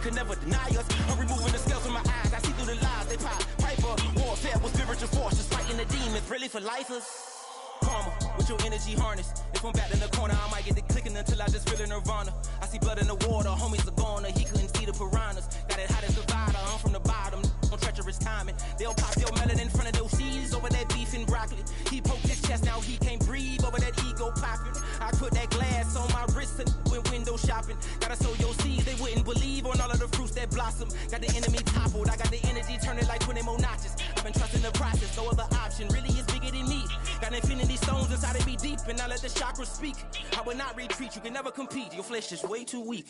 could never deny us. I'm removing the scales from my eyes, I see through the lies they pop. Piper, warfare with spiritual force, just fighting the demons, really for lifers. Karma, with your energy harness. If I'm back in the corner, I might get it clicking until I just feel a nirvana. I see blood in the water, homies are gone, he couldn't see the piranhas. Got it hot as Nevada, I'm from the bottom, on treacherous timing. They'll pop your melon in front of those seeds over that beef and broccoli. He poked his chest, now he can't breathe over that ego popping. I put that glass on my wrist and went window shopping. Gotta sow your seeds, they wouldn't believe on all of the fruits that blossom. Got the enemy toppled, I got the energy turning like 20 more notches. I've been trusting the process, no other option, really is bigger than me. Got infinity stones inside of me deep, and I let the chakras speak. I will not retreat, you can never compete, your flesh is way too weak.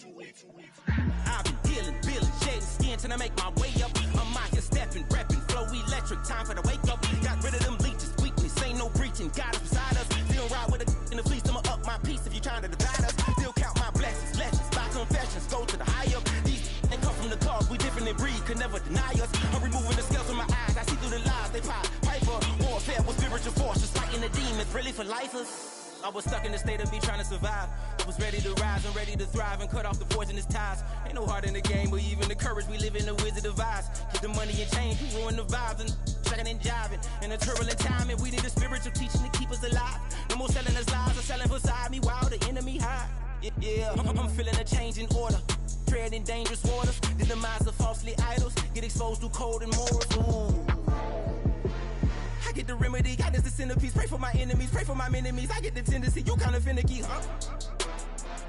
I've been dealing, building, shedding skin till I make my way up. I'm mocking, stepping, repping, flow electric, time for the wake up. Got rid of them leeches, weakness, ain't no breaching, God is beside us. Still ride with a in the fleece, I'ma up my piece if you trying to divide us. Still count my blessings, lessons, by confessions, go to the high up. These ain't come from the cause, we different in breed, could never deny us. I'm removing the scales from my eyes, I see through the lies they pop. Piper, warfare with spiritual force, just fighting the demons, really for lifers. I was stuck in the state of me trying to survive. I was ready to rise and ready to thrive and cut off the poisonous ties. Ain't no heart in the game, but even the courage we live in the wizard of Oz. Get the money and change, we ruin the vibes and checking and jiving. In a turbulent time, and we need a spiritual teaching to keep us alive. No more selling us lies or selling beside me while the enemy hide. Yeah, I'm feeling a change in order. Treading dangerous waters, the demise of falsely idols. Get exposed through cold and morals. Ooh. I get the remedy, God is the centerpiece. Pray for my enemies, pray for my enemies. I get the tendency, you kinda finicky, huh?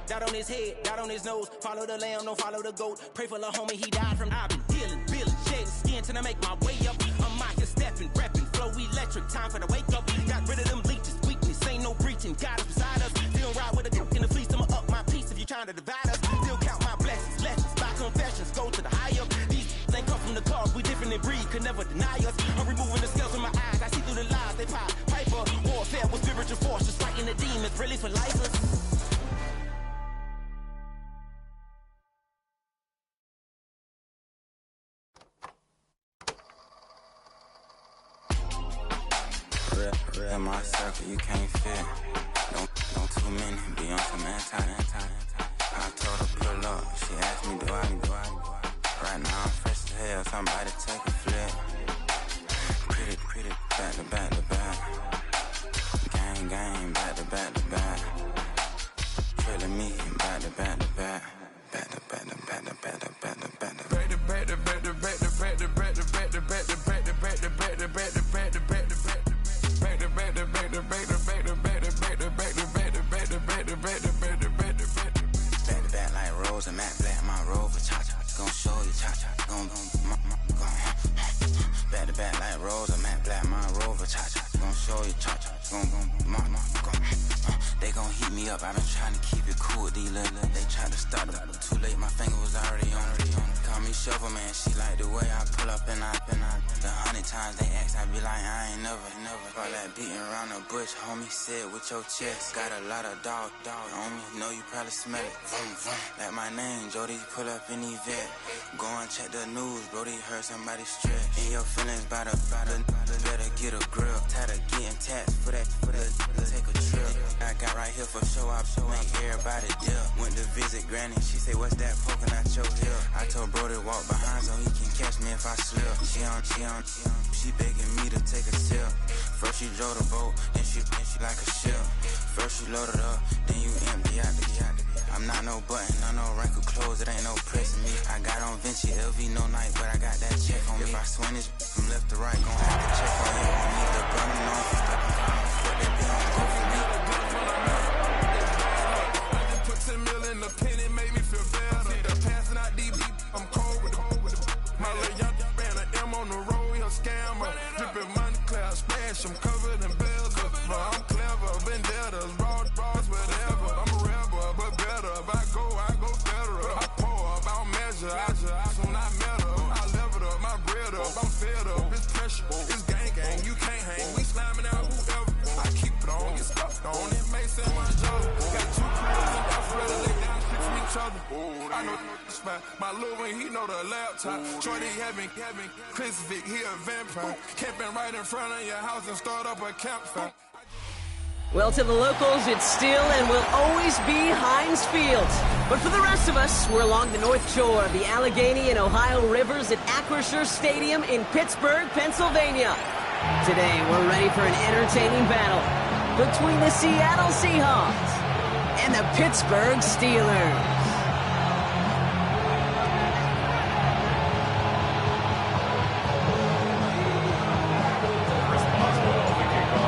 Dot on his head, dot on his nose. Follow the lamb, don't follow the goat. Pray for the homie, he died from. I've been dealing, building, shedding skin till I make my way up. I'm mocking, stepping, repping, flow electric, time for the wake up. Got rid of them leeches, weakness, ain't no breaching. God is beside us. Still ride with a duke in the fleece, I'ma up my piece if you trying to divide us. Still count my blessings, lessons, by confessions, go to the high up. These ain't come from the cause, we different in breed, could never deny us. I'm removing the scales from my eyes, I see through the lies they pop. Piper, warfare with spiritual force, just fighting the demons, really for lifers. In my circle, you can't fit. Don't too many be on some anti. I told her pull up. She asked me do I. Right now I'm fresh as hell. Somebody take a flip. Pretty, back to back. Gang, back to back. Trailing me, back to back. Back like Rose and Matt Black, my Rover, cha-cha, gon' show you, cha-cha, gon' back to back like Rose and Matt Black, my Rover, cha-cha, gon' show you, cha-cha, gon' they gon' heat me up, I've been trying to keep it cool, these little, they tried to start it, too late, my finger was already on it. Call me Shovel Man, she like the way I pull up and I the 100 times they ask, I be like, I ain't never, all that beating around the bush, homie said with your chest, got a lot of dog on me, know you probably smell it, like my name, Jody, pull up in the vet, go and check the news, Brody heard somebody stretch, in your feelings by the better get a grill, tired of getting taxed for that, take a trip, I got right here for show up, make everybody dip, went to visit Granny, she say, what's that poking out your hip, I told Brody walk behind so he can catch me if I slip, she begging me to take a sip, first she drove the boat, then she like a ship, first you load it up, then you empty out the I'm not no button, no wrinkled clothes, it ain't no pressing me, I got on Vinci, LV no night, but I got that check on me, if I swing this from left to right, gon' have to check on you, on me, the gun, I'm on, put that be on go for me. I just put 10 mil in the pen, it made me feel better, passing out DB, I'm cold with the my little young ran an M on the road, he a scammer. Drippin' money, clear, splash, I'm covered in bells. But I'm clever, vendettas, raws, whatever. I'm a rebel, but better. If I go federal. I pour up, I don't measure. Soon I met her, I leveled up, my bread up, I'm fed up. It's pressure, it's gang, you can't hang. We slamming out whoever. I keep it on, get stuffed on. It makes sense my job. Got two crews in Alfredo, they down shit from each other. I know this man, my little one, he know the laptop. Shorty having Chris Vick, he a vampire. Camping right in front of your house and start up a campfire. Well, to the locals, it's still and will always be Heinz Field. But for the rest of us, we're along the north shore of the Allegheny and Ohio Rivers at Acrisure Stadium in Pittsburgh, Pennsylvania. Today, we're ready for an entertaining battle between the Seattle Seahawks and the Pittsburgh Steelers.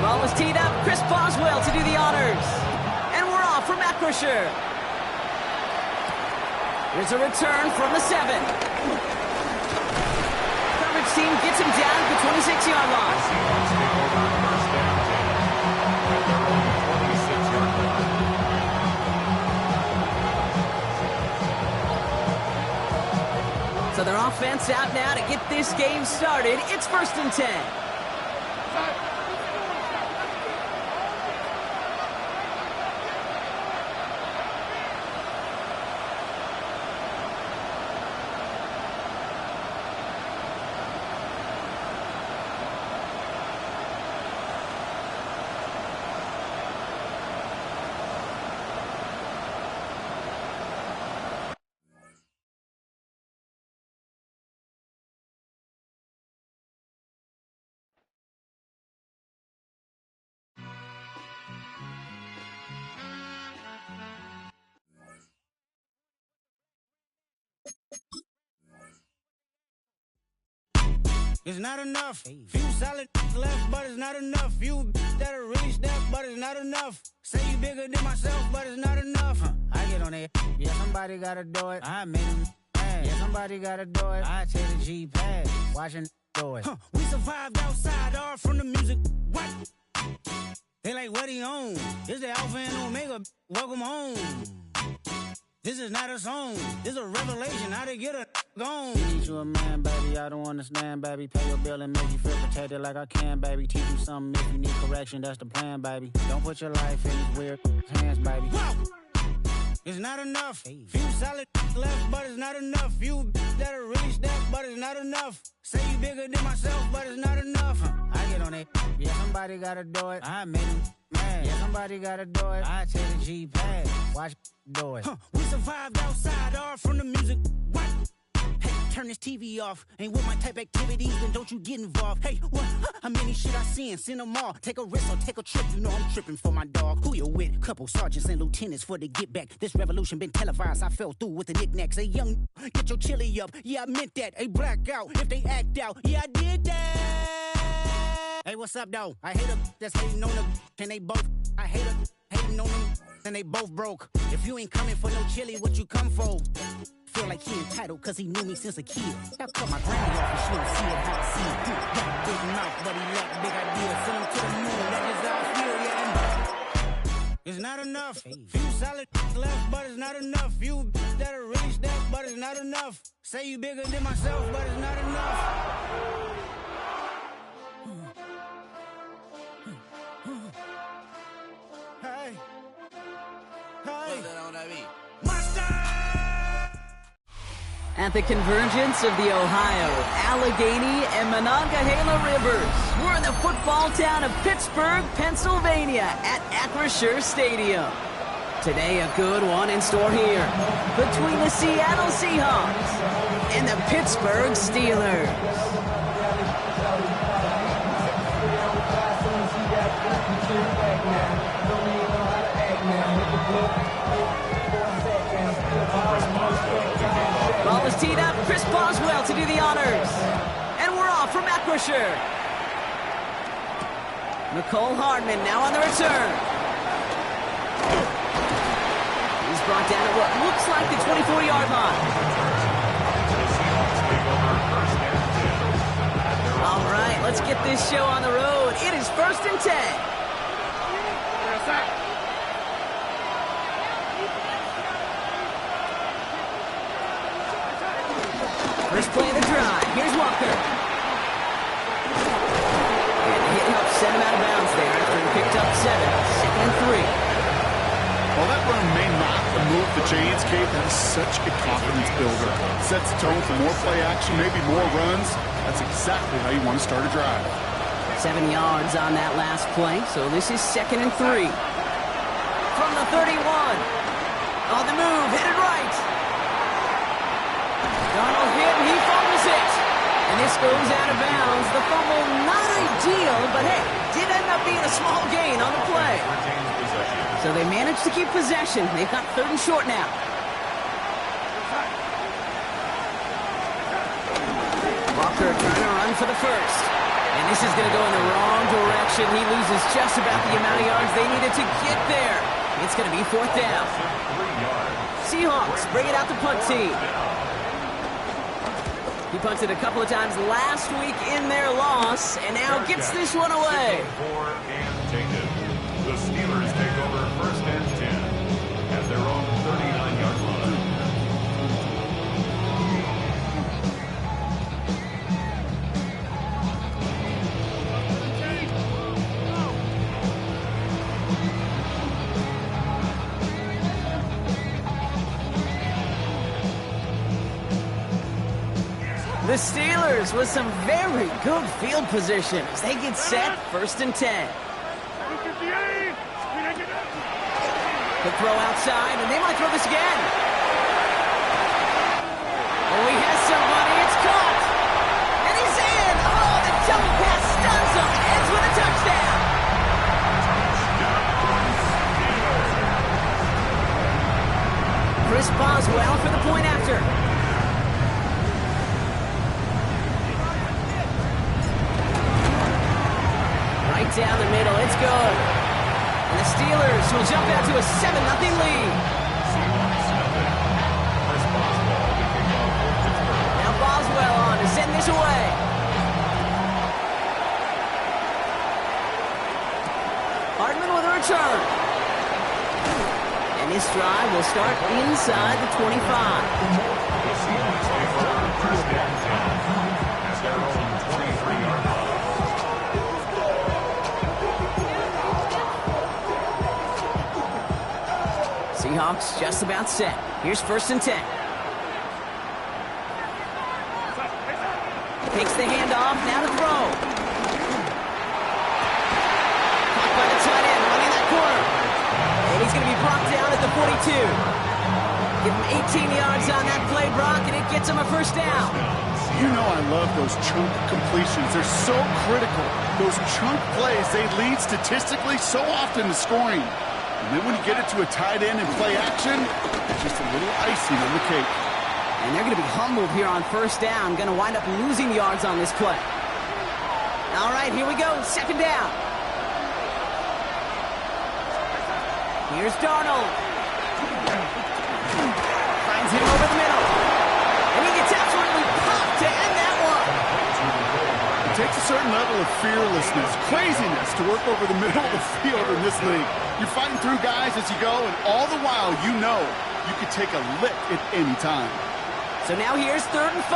Ball is teed up. Chris Boswell to do the honors. And we're off from Acrisure. There's a return from the 7. Coverage team gets him down at the 26-yard line. So their offense out now to get this game started. It's 1st and 10. It's not enough. Few solid left, but it's not enough. Few that'll really step, but it's not enough. Say you bigger than myself, but it's not enough. I get on it. Yeah, somebody gotta do it. I made him mad. Yeah, somebody gotta do it. I take the G-pad. Watching do it. We survived outside, all from the music. What? They like, what he on? This the Alpha and Omega. Welcome home. This is not a song. This is a revelation. How to get a gone. Need you a man, baby. I don't understand, baby. Pay your bill and make you feel protected like I can, baby. Teach you something if you need correction. That's the plan, baby. Don't put your life in these weird hands, baby. Whoa! It's not enough. Few solid left, but it's not enough. Few that'll really step, but it's not enough. Say you bigger than myself, but it's not enough. I get on it. Yeah, somebody gotta do it. I made him mad. Yeah, somebody gotta do it. I take the G-pad. Watch do it. We survived outside, all from the music. What? Hey, turn this TV off. Ain't with my type activities, then don't you get involved. Hey, what? How many shit I seen? Send them all. Take a risk or take a trip. You know I'm tripping for my dog. Who you with? Couple sergeants and lieutenants for the get back. This revolution been televised. I fell through with the knickknacks. Hey, young, get your chili up. Yeah, I meant that. Hey, black out if they act out. Yeah, I did that. Hey, what's up, though? I hate them that's hating on them, and they both. I hate them hating on them, and they both broke. If you ain't coming for no chili, what you come for? Feel like he entitled, cause he knew me since a kid. I cut my granny off and she don't see it how I see it. Got a big mouth, but he lacked big ideas. Send him to the moon, that is how I feel, yeah. It's not enough. Few solid left, but it's not enough. Few that'll really step, but it's not enough. Say you bigger than myself, but it's not enough. Hey. Hey. At the convergence of the Ohio, Allegheny, and Monongahela Rivers, we're in the football town of Pittsburgh, Pennsylvania, at Acrisure Stadium. Today, a good one in store here between the Seattle Seahawks and the Pittsburgh Steelers. Ball is teed up. Chris Boswell to do the honors. And we're off from Acrisure. Nicole Hardman now on the return. He's brought down at what looks like the 24-yard line. All right, let's get this show on the road. It is 1st and 10. First play of the drive. Here's Walker. And the hit helps send him out of bounds there after he picked up 7. 2nd and 3. While that run may not move the chains, Kate, that is such a confidence builder. Sets the tone for more play action, maybe more runs. That's exactly how you want to start a drive. 7 yards on that last play, so this is 2nd and 3. From the 31. On the move, headed right. Darnold hit, and he fumbles it. And this goes out of bounds. The fumble, not ideal, but hey, did end up being a small gain on the play. So they managed to keep possession. They've got 3rd and short now. Walker trying to run for the first. And this is going to go in the wrong direction. He loses just about the amount of yards they needed to get there. It's going to be 4th down. Seahawks bring it out to punt team. He punted a couple of times last week in their loss, and now gets this one away. The Steelers take over 1st and 10 at their own 39-yard line. The Steelers with some very good field position as they get set, 1st and 10. The throw outside, and they might throw this again. Oh, he has somebody. It's caught. And he's in. Oh, the double pass stuns him. Ends with a touchdown. Chris Boswell for the point after. Right down the middle. It's good. And the Steelers will jump out to a 7-0 lead. Now Boswell on to send this away. Hardman with a return. And this drive will start inside the 25. The Seahawks take over 1st and 10 at their own 23-yard line. Seahawks just about set. Here's 1st and 10. Takes the handoff, now to throw. Caught by the tight end, running that corner. And he's going to be brought down at the 42. Give him 18 yards on that play, Brock, and it gets him a 1st down. You know I love those chunk completions. They're so critical. Those chunk plays, they lead statistically so often to scoring. And then when you get it to a tight end and play action, it's just a little icing on the cake. And they're going to be humbled here on 1st down. Going to wind up losing yards on this play. All right, here we go. 2nd down. Here's Darnold. Finds him over the middle. And he gets absolutely popped to end that one. It takes a certain level of fearlessness, craziness to work over the middle of the field in this league. You're fighting through guys as you go, and all the while you know you could take a lick at any time. So now here's 3rd and 5.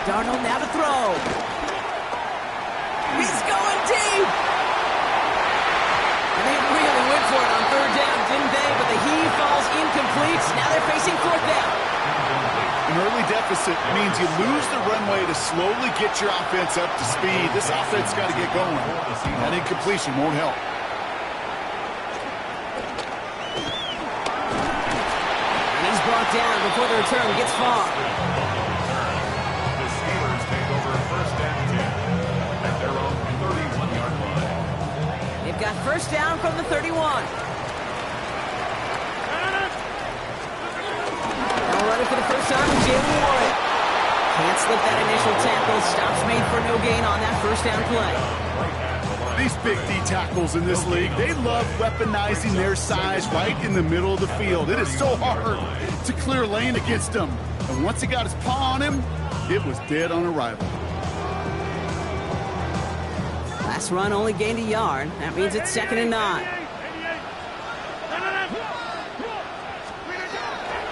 Darnold now to throw. He's going deep. And they really went for it on 3rd down, didn't they? But the heave falls incomplete. Now they're facing 4th down. An early deficit means you lose the runway to slowly get your offense up to speed. This offense got to get going. That incompletion won't help. And he's brought down before the return gets far. The Steelers take over 1st and 10 at their own 31-yard line. They've got 1st down from the 31. Running for the first time with Jalen Warren. Can't slip that initial tackle. Stops made for no gain on that 1st down play. These big D tackles in this league, they love weaponizing their size right in the middle of the field. It is so hard to clear lane against them. And once he got his paw on him, it was dead on arrival. Last run only gained a yard. That means it's 2nd and 9.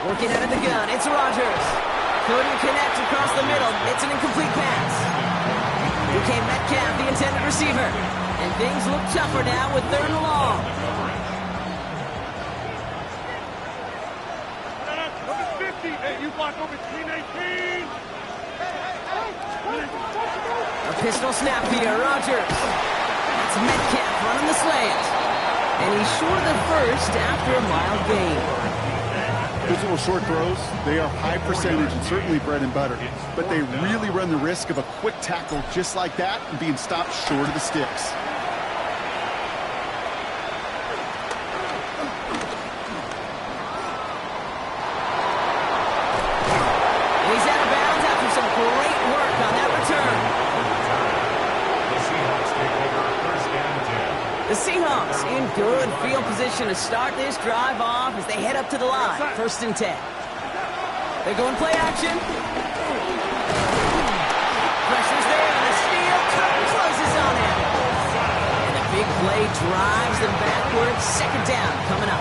Working out of the gun, it's Rodgers. Couldn't connect across the middle. It's an incomplete pass. DK Metcalf, the intended receiver. And things look tougher now with 3rd and long. Number 50, hey, you block over between 18. A pistol snap here, Rogers. That's Metcalf running the slant. And he's short of the first after a mild gain. Those little short throws, they are high percentage and certainly bread and butter. But they really run the risk of a quick tackle just like that and being stopped short of the sticks. He's out of bounds after some great work on that return. The Seahawks take over first and 10. The Seahawks in good field position to start this drive off as they head up to the line. First and 10. They're going play action. Pressure's there, and the steal closes on him. And the big play drives them backwards. Second down coming up.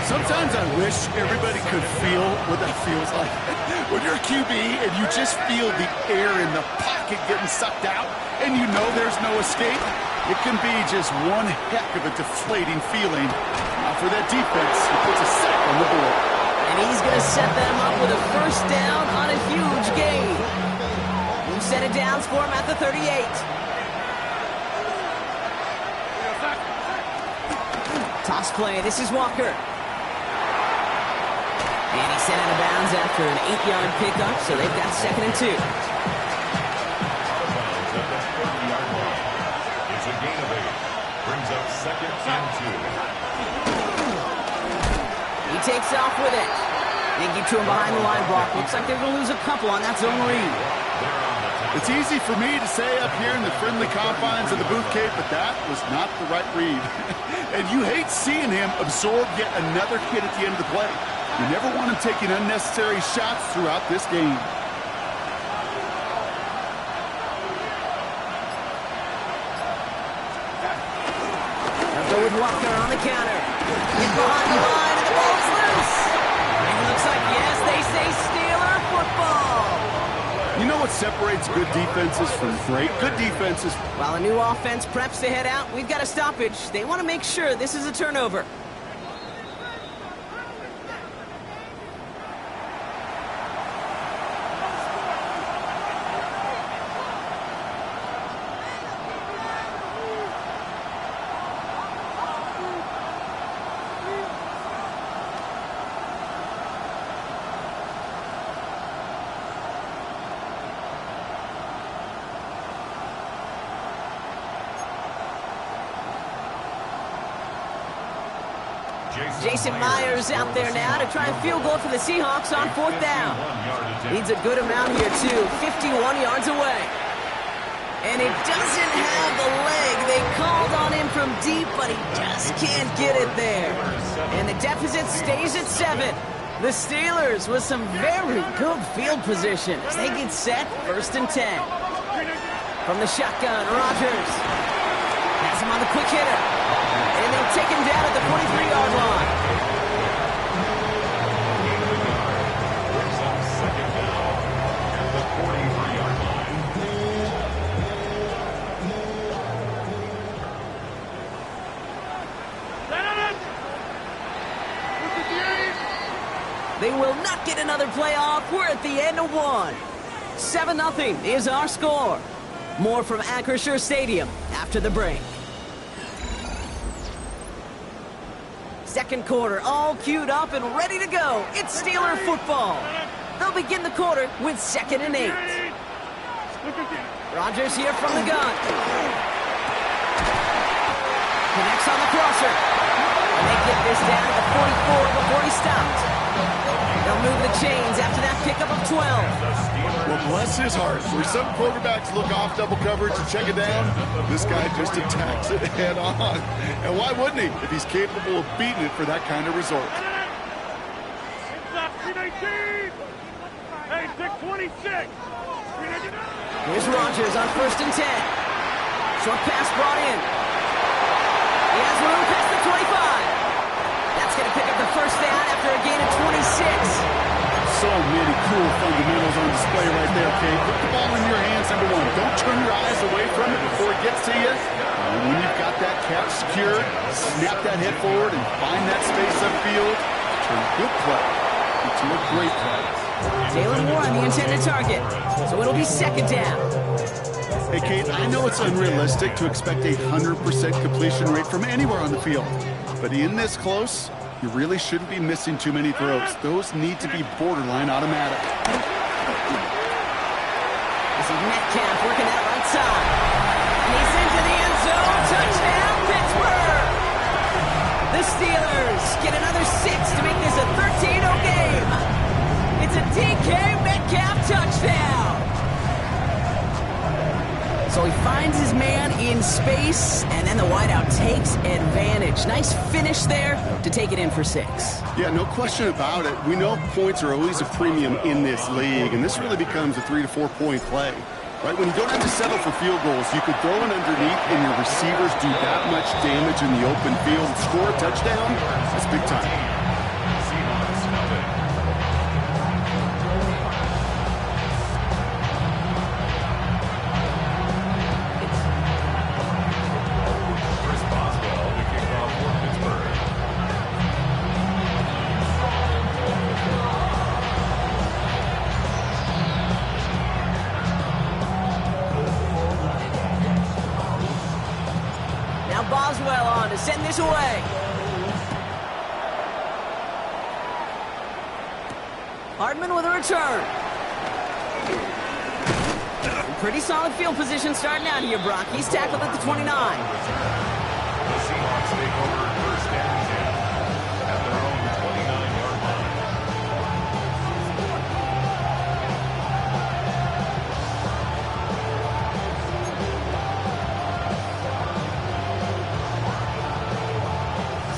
Sometimes I wish everybody could feel what that feels like. When you're a QB and you just feel the air in the pocket getting sucked out and you know there's no escape, it can be just one heck of a deflating feeling. For that defense, it puts a sack on the board. And he's going to set them up with a first down on a huge gain. New set of downs for him at the 38. Toss play. This is Walker. And he's sent out of bounds after an 8-yard pickup, so they've got second and 2. Out of bounds at the 30-yard line. It's a gain of 8. Brings up second and 2. He takes off with it. They get to him behind the line block. Looks like they're going to lose a couple on that zone read. It's easy for me to say up here in the friendly confines of the Booth Cave, but that was not the right read. And you hate seeing him absorb yet another hit at the end of the play. You never want him taking unnecessary shots throughout this game. They'll go with Walker on the counter. Get behind the line, and the ball's loose. And it looks like, yes, they say Steeler football. You know what separates good defenses from great? Good defenses. While a new offense preps to head out, we've got a stoppage. They want to make sure this is a turnover. Jason Myers out there now to try a field goal for the Seahawks on fourth down. Needs a good amount here, too. 51 yards away. And it doesn't have the leg. They called on him from deep, but he just can't get it there. And the deficit stays at 7. The Steelers with some very good field position as they get set, first and 10. From the shotgun, Rogers has him on the quick hitter. And they'll take him down at the 43-yard line. Brings up second down at the 43-yard line. They will not get another play off. We're at the end of one. 7-0 is our score. More from Acrisure Stadium after the break. Second quarter, all queued up and ready to go. It's Steeler football. They'll begin the quarter with 2nd and 8. Rogers here from the gun. Connects on the crosser. And they get this down to the 44 before he stopped. They'll move the chains after that pickup of 12. Well, bless his heart. Where some quarterbacks look off double coverage and check it down, this guy just attacks it head on. And why wouldn't he if he's capable of beating it for that kind of result? Here's Rogers on 1st and 10. Short pass brought in. He has room past the 25. That's going to pick up the first down after a gain of 26. So many cool fundamentals on display right there, Kate. Put the ball in your hands, number one. Don't turn your eyes away from it before it gets to you. And when you've got that catch secured, snap that head forward and find that space upfield. Good play. into a great play. Jalen Warren, the intended target. So it'll be second down. Hey, Kate, I know it's unrealistic to expect a 100% completion rate from anywhere on the field. But in this close, you really shouldn't be missing too many throws. Those need to be borderline automatic. This is Metcalf working that right side. And he's into the end zone. Touchdown, Pittsburgh! The Steelers get another 6 to make this a 13-0 game. It's a DK Metcalf touchdown. So he finds his man in space, and then the wideout takes advantage. Nice finish there to take it in for 6. Yeah, no question about it. We know points are always a premium in this league, and this really becomes a 3 to 4 point play. Right, when you don't have to settle for field goals, you could throw it underneath and your receivers do that much damage in the open field. Score a touchdown, that's big time. Boswell on to send this away. Hardman with a return. Pretty solid field position starting out here, Brock. He's tackled at the 29. The Seahawks take over first and 10 at their own 29-yard line.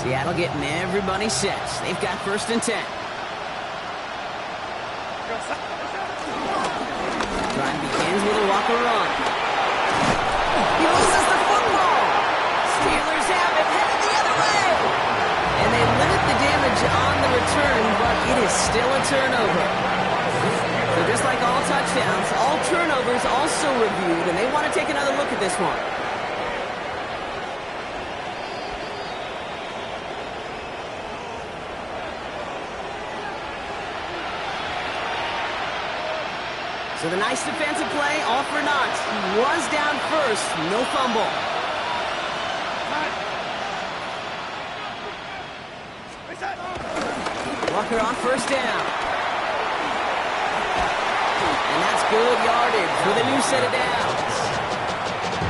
Seattle getting everybody set. They've got first and 10. Drive begins with a Walker run. He loses the football. Steelers have it, headed the other way. And they limit the damage on the return, but it is still a turnover. So just like all touchdowns, all turnovers also reviewed, and they want to take another look at this one. So the nice defensive play, all for naught. He was down first, no fumble. Walker on first down. And that's good yardage for the new set of downs.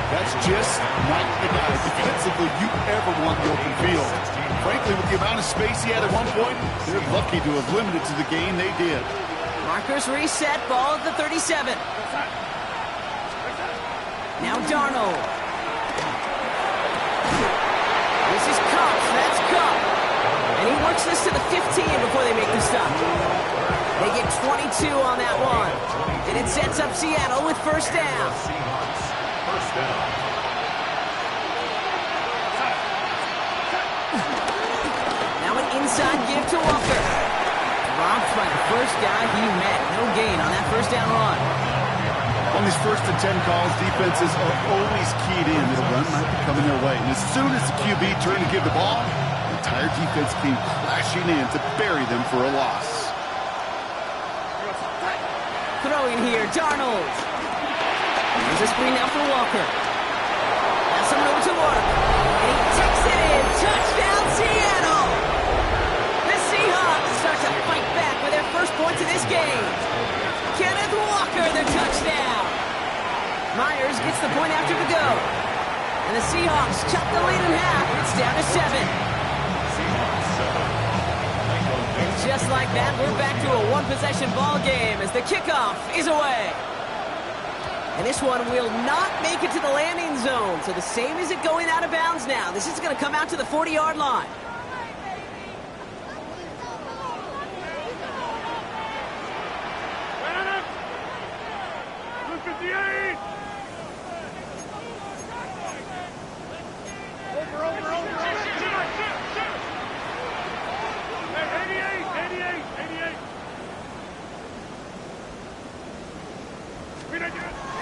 That's just not the guy defensively you ever want the open field. Frankly, with the amount of space he had at one point, they're lucky to have limited to the gain they did. Markers reset, ball at the 37. Now Darnold. This is Kupp, that's Kupp. And he works this to the 15 before they make the stop. They get 22 on that one. And it sets up Seattle with first down. First down. Now an inside give to Walker. Dropped by the first guy he met. No gain on that first down run. On these first and 10 calls, defenses are always keyed in that a run might be coming their way. And as soon as the QB turned to give the ball, the entire defense came crashing in to bury them for a loss. Throwing here, Darnold. There's a screen now for Walker. Has some room to work. And he takes it in. Touchdown, Seattle! The Seahawks start to fight back with their first points of this game. Kenneth Walker, the touchdown. Myers gets the point after the go. And the Seahawks chop the lead in half. It's down to 7. And just like that, we're back to a one-possession ball game as the kickoff is away. And this one will not make it to the landing zone. So the same as it going out of bounds now. This is going to come out to the 40-yard line.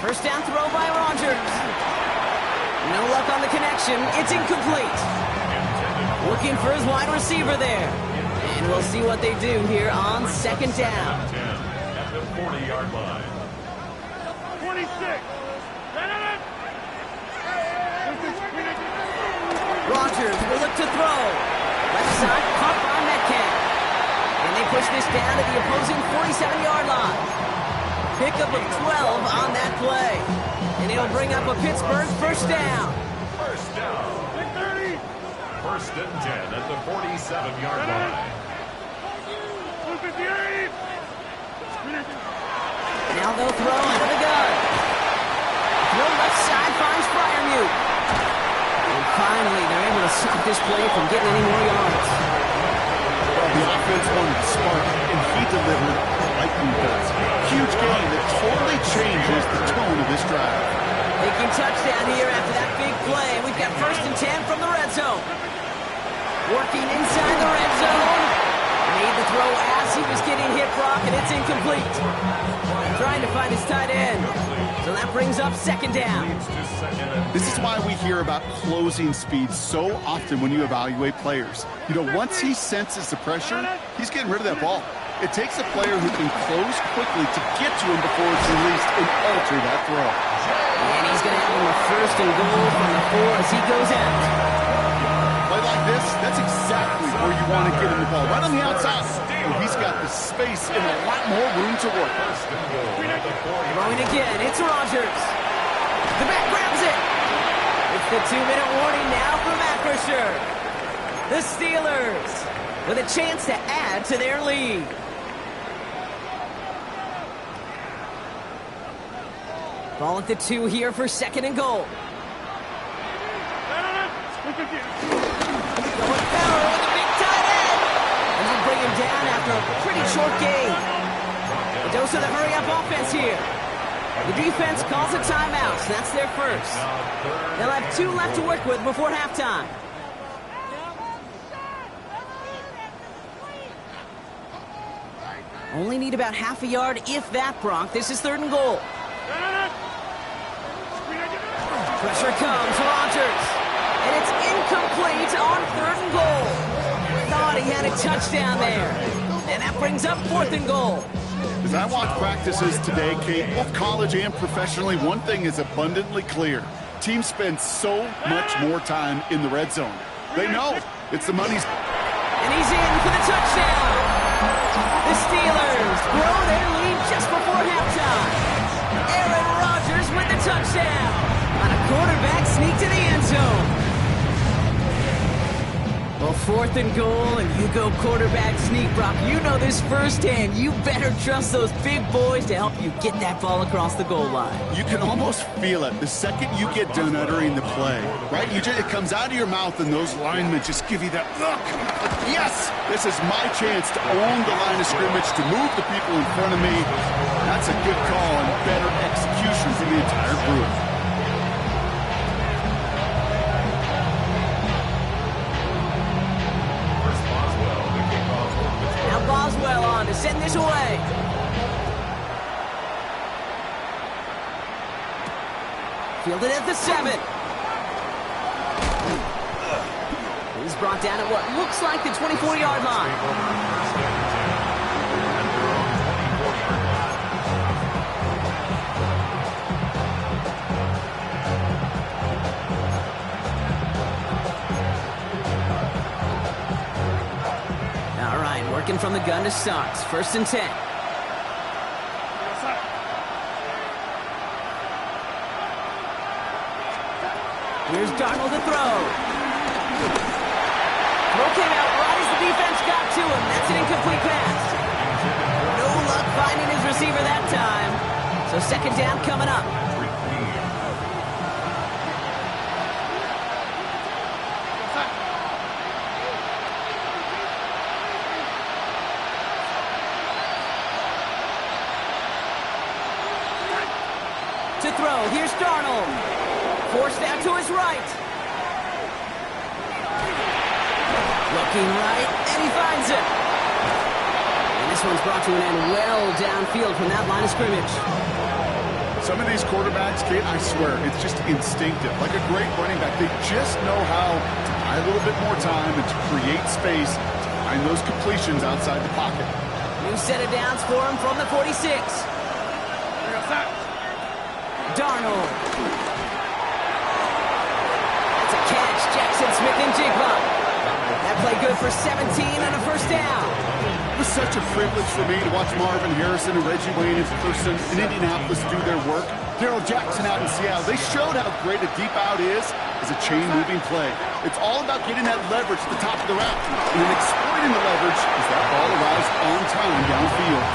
First down throw by Rodgers. No luck on the connection. It's incomplete. Looking for his wide receiver there. And we'll see what they do here on second down. 10 at the 40-yard line. 26. Rodgers will look to throw. Left side, caught by Metcalf. And they push this down to the opposing 47-yard line. Pickup of 12 on that play. And it'll bring up a Pittsburgh first down. First down. 1st and 10 at the 47-yard line. Now they'll throw out of the gun. Throw left side finds Freiermuth. And finally, they're able to stop this play from getting any more yards. Well, the offense wanted to spark, and he delivered lightning bolts. Huge gain that totally changes the tone of this drive. Taking touchdown here after that big play. We've got 1st and 10 from the red zone. Working inside the red zone. Made the throw as he was getting hit, Brock, and it's incomplete. Trying to find his tight end. So that brings up 2nd down. This is why we hear about closing speed so often when you evaluate players. You know, once he senses the pressure, he's getting rid of that ball. It takes a player who can close quickly to get to him before it's released and alter that throw. And he's going to have him a 1st and goal from the 4 as he goes out. Play like this, that's exactly where you want to get him the ball. Right on the outside. And he's got the space and a lot more room to work. Throwing again, it's Rodgers. The back grabs it. It's the 2-minute warning now from Acrisure. The Steelers with a chance to add to their lead. Ball at the 2 here for 2nd and goal. Going power with a big tight end. And they'll bring him down after a pretty short game. A dose of the hurry-up offense here. The defense calls a timeout, so that's their first. They'll have 2 left to work with before halftime. Only need about half a yard, if that, Brock. This is 3rd and goal. Pressure comes, Rodgers. And it's incomplete on 3rd and goal. Thought he had a touchdown there. And that brings up 4th and goal. As I watch practices today, Kate, both college and professionally, one thing is abundantly clear. Teams spend so much more time in the red zone. They know it's the money's. And he's in for the touchdown. The Steelers grow their lead just before halftime. Aaron Rodgers with the touchdown on a quarterback sneak to the end zone. Well, 4th and goal, and you go quarterback sneak, Brock. You know this firsthand. You better trust those big boys to help you get that ball across the goal line. You can almost feel it the second you get done uttering the play, right? It comes out of your mouth, and those linemen just give you that look. Yes, this is my chance to own the line of scrimmage, to move the people in front of me. That's a good call and better execution from the entire group. Boswell on to send this away. Fielded at the 7. He's brought down at what looks like the 24-yard line. Working from the gun to start. 1st and 10. Here's Darnold to throw. Throw came out right as the defense got to him. That's an incomplete pass. No luck finding his receiver that time. So 2nd down coming up. To throw, here's Darnold. Forced out to his right. Looking right, and he finds it. And this one's brought to an end well downfield from that line of scrimmage. Some of these quarterbacks, Kate, I swear, it's just instinctive. Like a great running back, they just know how to buy a little bit more time and to create space, to find those completions outside the pocket. New set of downs for him from the 46. Darnold. That's a catch. Jackson Smith-Njigba. That play good for 17 and a first down. It was such a privilege for me to watch Marvin Harrison and Reggie Wayne in person in Indianapolis do their work. Darrell Jackson out in Seattle, they showed how great a deep out is as a chain-moving play. It's all about getting that leverage at the top of the route and then exploiting the leverage as that ball arrives on time downfield.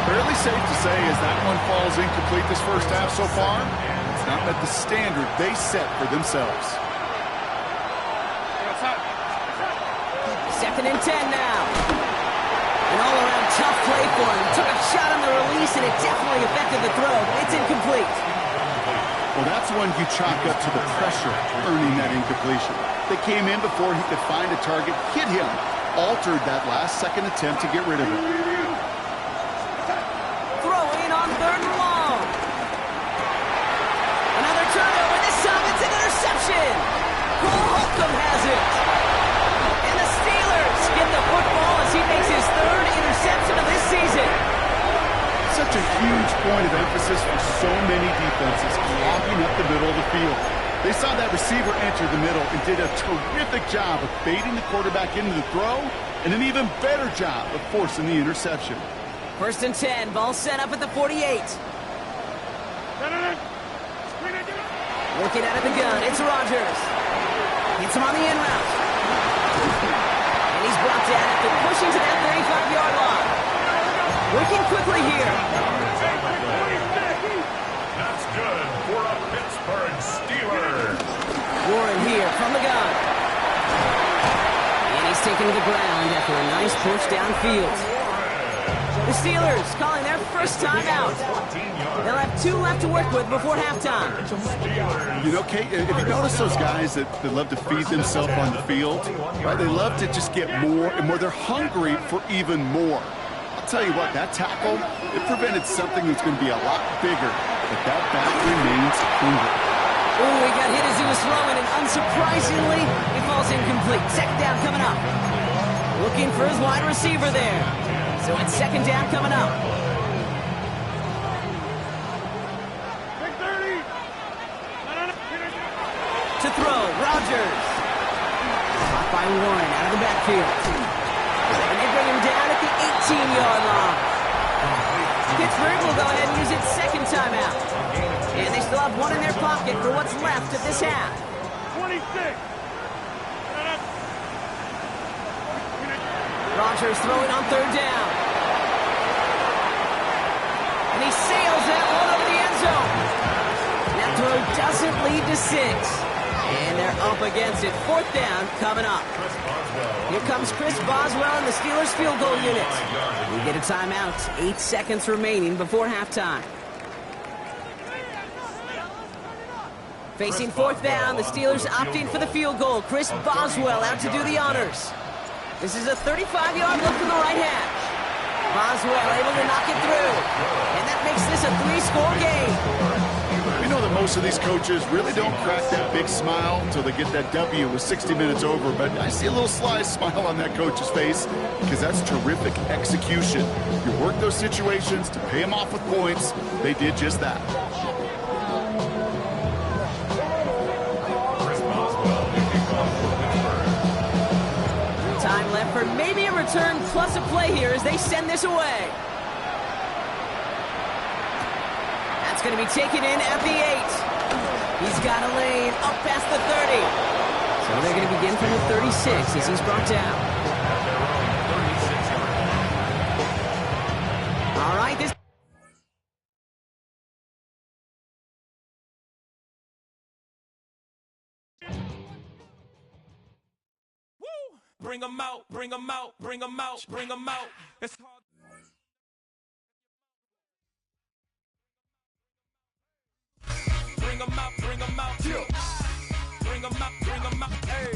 Fairly safe to say as that one falls incomplete this first half so far, it's not at the standard they set for themselves. Second and 10 now. An all-around tough play for him. Took a shot on the release, and it definitely affected the throw, but it's incomplete. Well, that's one you chalk up to the pressure earning that incompletion. They came in before he could find a target, hit him, altered that last-second attempt to get rid of it. Throwing on third and long. Another turnover. This time it's an interception. Cole Holcomb has it. And the Steelers get the football as he makes his third interception of this season. Such a huge point of emphasis for so many defenses, clogging up the middle of the field. They saw that receiver enter the middle and did a terrific job of baiting the quarterback into the throw, and an even better job of forcing the interception. First and 10, ball set up at the 48. Looking out of the gun, it's Rodgers. Hits him on the in route. And he's brought down after pushing to that 35-yard line. Working quickly here. That's good for a Pittsburgh Steeler. Warren here from the gun. And he's taken to the ground after a nice push downfield. The Steelers calling their first time out. They'll have 2 left to work with before halftime. You know, Kate, if you notice those guys that love to feed themselves on the field, right? They love to just get more and more. They're hungry for even more. I'll tell you what, that tackle, it prevented something that's going to be a lot bigger, but that back remains hungry. Oh, he got hit as he was throwing, and unsurprisingly, he falls incomplete. Second down coming up. Looking for his wide receiver there. So it's second down coming up. To throw, Rodgers. Caught by Warren out of the backfield. And they bring him down at the 18-yard line. Pittsburgh will go ahead and use its second timeout. And they still have one in their pocket for what's left of this half. 26. Rodgers throwing on third down. And he sails that one over the end zone. That throw doesn't lead to 6. And they're up against it. Fourth down coming up. Here comes Chris Boswell and the Steelers field goal unit. We get a timeout. 8 seconds remaining before halftime. Facing fourth down, the Steelers opting for the field goal. Chris Boswell out to do the honors. This is a 35-yard look from the right hash. Boswell able to knock it through. And that makes this a 3-score game. We know that most of these coaches really don't crack that big smile until they get that W with 60 minutes over, but I see a little sly smile on that coach's face because that's terrific execution. You work those situations to pay them off with points. They did just that. Time left for maybe a return plus a play here as they send this away. That's going to be taken in at the 8. He's got a lane up past the 30. So they're going to begin from the 36 as he's brought down. All right, this... Bring them out, bring them out, bring them out, bring them out. It's hard. Bring them out, bring them out. Bring them out, bring them out. Hey.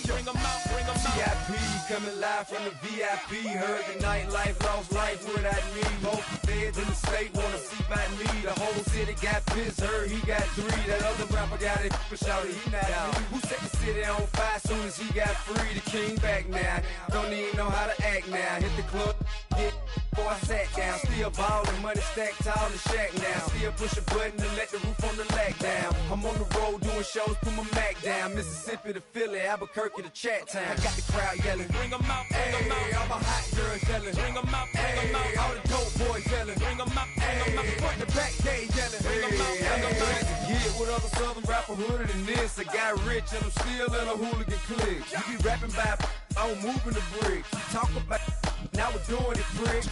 Bring them out, bring them out. coming live from the VIP. Heard the nightlife, lost life without me. Most feds in the state wanna see by me. The whole city got pissed, heard he got 3. That other rapper got it, but shouted he not out. Who set the city on fire soon as he got free? The king back now, don't even know how to act now. Hit the club, get before I sat down. Still ballin', money stacked tall in the shack now. Still push a button to let the roof on the lag down. I'm on the road doing shows, put my Mac down. Mississippi to Philly, Albuquerque to Chat Town. I got the crowd yelling, bring 'em out, bring 'em out. All my hot girls yelling, bring 'em out, bring 'em out. All the dope boys yelling, bring 'em out, bring 'em out. Front the back, they yelling, bring 'em out, bring 'em out. Get with other southern rapper hooded than this. I got rich and I'm still in a hooligan clique. You be rapping by, I'm moving the bricks. Talk about, now we're doing it, prick.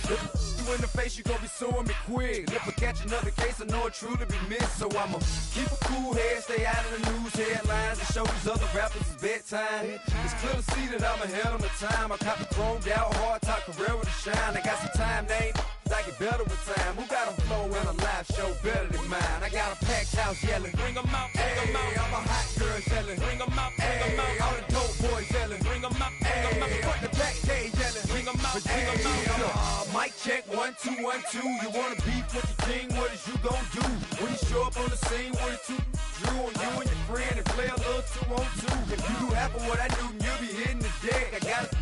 You in the face, you gon' be suing me quick. If I catch another case, I know it truly be missed. So I'ma keep a cool head, stay out of the news headlines, and show these other rappers it's bedtime. It's clear to see that I'm ahead of my time. I caught the chromed out, hard top career with a shine. I got some time, name. I get better with time. Who got a flow and a live show better than mine? I got a packed house yelling, bring 'em out, bring 'em out. All my hot girls yelling, bring 'em out, bring 'em out. All the dope boys yelling, bring 'em out, bring 'em out. Front the back, they yelling, bring 'em out, bring 'em out. Mic check, 1 2 1 2. You wanna beef with the king? What is you gon' do when you show up on the scene with a 2 drew on you and your friend and play a little 2 on 2? If you do half of what I do, you'll be hitting the deck. I got to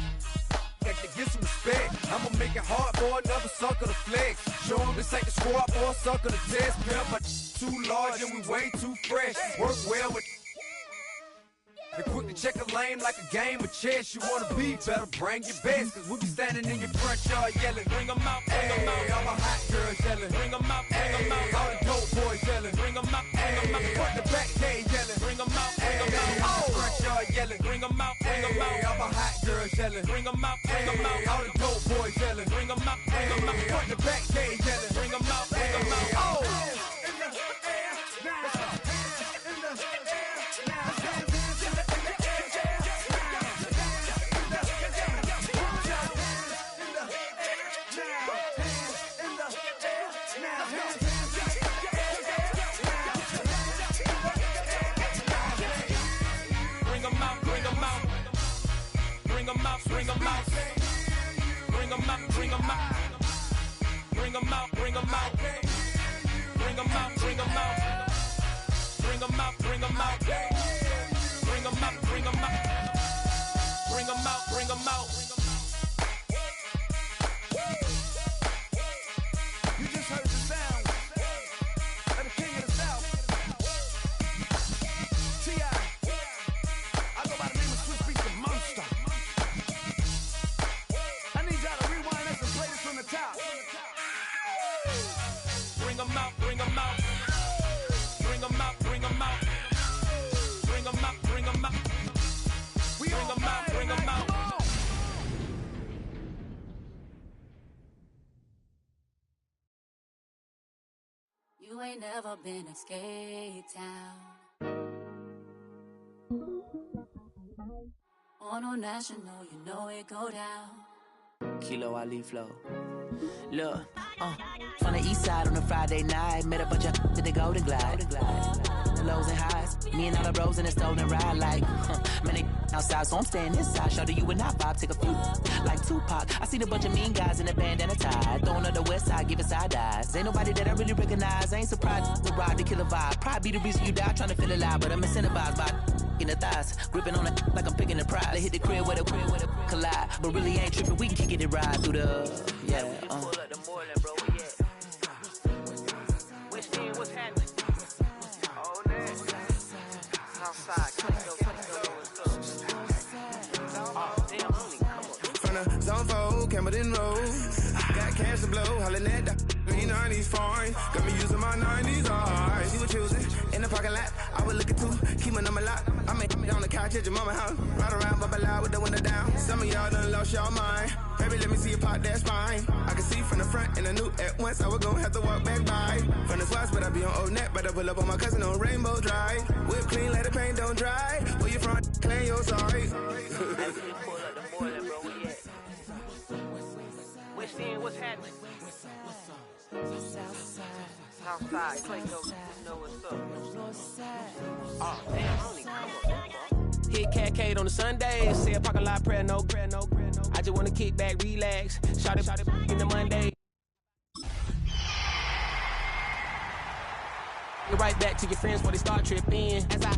get some respect. I'ma make it hard for another sucker to flex. Show him this ain't the squad for a sucker to test. Pimp, but too large and we way too fresh. Work well with. And quick to check a lane like a game of chess. You wanna be better, bring your best. Cause we be standing in your front yard yelling, bring 'em out, bring 'em out. All my hot girls yelling, bring 'em out, bring 'em out. All the dope boys yelling, bring 'em out, bring 'em out. Front the back, they yelling, bring 'em out, bring 'em out. All the front yard yelling, bring 'em out, bring 'em out. All my hot girls yelling, bring 'em out, bring 'em out. All the dope boys yelling, bring 'em out, bring 'em out. Front the back, they yelling, bring 'em out, bring 'em out. Oh! Bring 'em out, bring 'em out, bring 'em out, bring 'em out, bring 'em out, bring 'em out, bring 'em out, bring 'em out, bring 'em out, bring 'em out, bring 'em out, bring 'em out, bring 'em out. You just heard the sound of the king of the South, T.I. I go by the name of Swiss Beats the Monster. Bring 'em out, bring 'em out, bring 'em out, bring 'em out, bring 'em out, bring 'em out, bring 'em out, bring 'em out. You ain't never been escape town. On no national, you know it go down. Kilo Ali Flow. Look, from the east side on a Friday night, met a bunch of at the Golden Glide. The lows and highs, me and all the bros in a stolen ride like, man, they outside, so I'm staying inside. Show you and I vibe, take a few like Tupac. I see the bunch of mean guys in a bandana tie, throwing up the west side, giving side eyes. Ain't nobody that I really recognize, I ain't surprised to ride the killer vibe. Probably be the reason you die trying to feel alive, but I'm incentivized by in the thighs, gripping on it like I'm picking the prize. They hit the crib with a collide, but really ain't tripping. We can kick it right through the Pull up the Moreland, bro. We at West End, what's happening? Oh, man. Southside, oh, damn, homie, come on. From the zone 4, Campbellton Road. Got cash to blow, hollering at the green 90s foreign. Got me using my 90s, alright. She was choosing in the parking lot. I was looking too, keep my number locked. I made me on the couch at your mama house. Ride around, bubble loud with the window down. Some of y'all done lost y'all mind. Baby, let me see you pop that spine. I can see from the front and I knew at once I was gonna have to walk back by. From the spots, but I be on Old Net. Better pull up on my cousin on Rainbow Drive. Whip clean, let the paint don't dry. Where you from? Clean your sorry. Pull up the Moreland, bro. We at West End, what's happening? Southside, Clayco, you know what's up. Oh, damn, homie, come on. Hit Catcade on the Sundays. Say a parking lot prayer, no prayer, no prayer, no. I just wanna kick back, relax. Shout it in the Monday. Right back to your friends before they start tripping. As I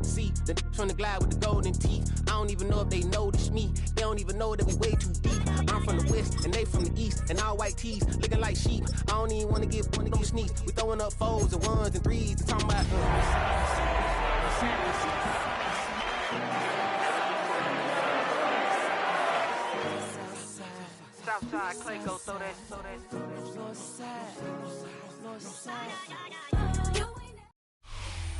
see the from the glide with the golden teeth. I don't even know if they notice me. They don't even know that we way too deep. I'm from the west and they from the east, and all white tees looking like sheep. I don't even want to get one to sneeze. We throwing up fours and ones and threes and talking about. Southside Clayco, throw that.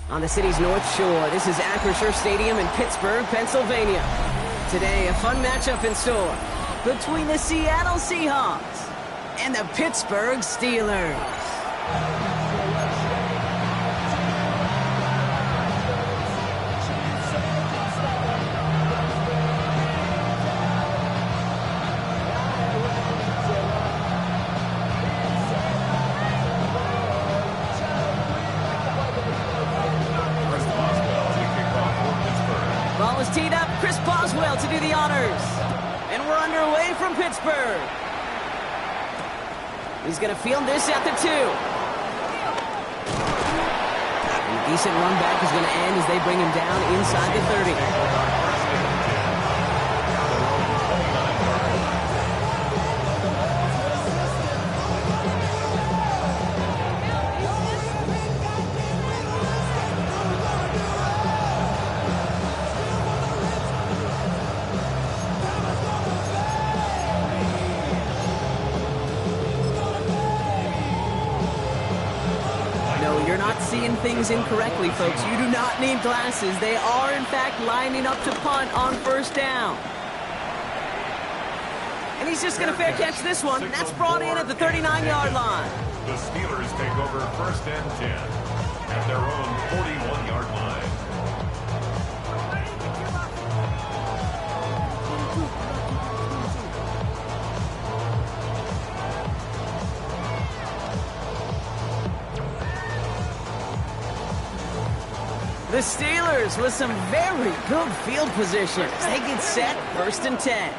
On the city's North Shore, this is Acrisure Stadium in Pittsburgh, Pennsylvania. Today, a fun matchup in store between the Seattle Seahawks and the Pittsburgh Steelers. Ball is teed up. Chris Boswell to do the honors. And we're underway from Pittsburgh. He's going to field this at the 2. A decent run back is going to end as they bring him down inside the 30. You're not seeing things incorrectly, folks. You do not need glasses. They are, in fact, lining up to punt on first down. And he's just going to fair catch this one. That's brought in at the 39-yard line. The Steelers take over first and 10 at their own 41-yard line. The Steelers with some very good field position. They get set, first and 10.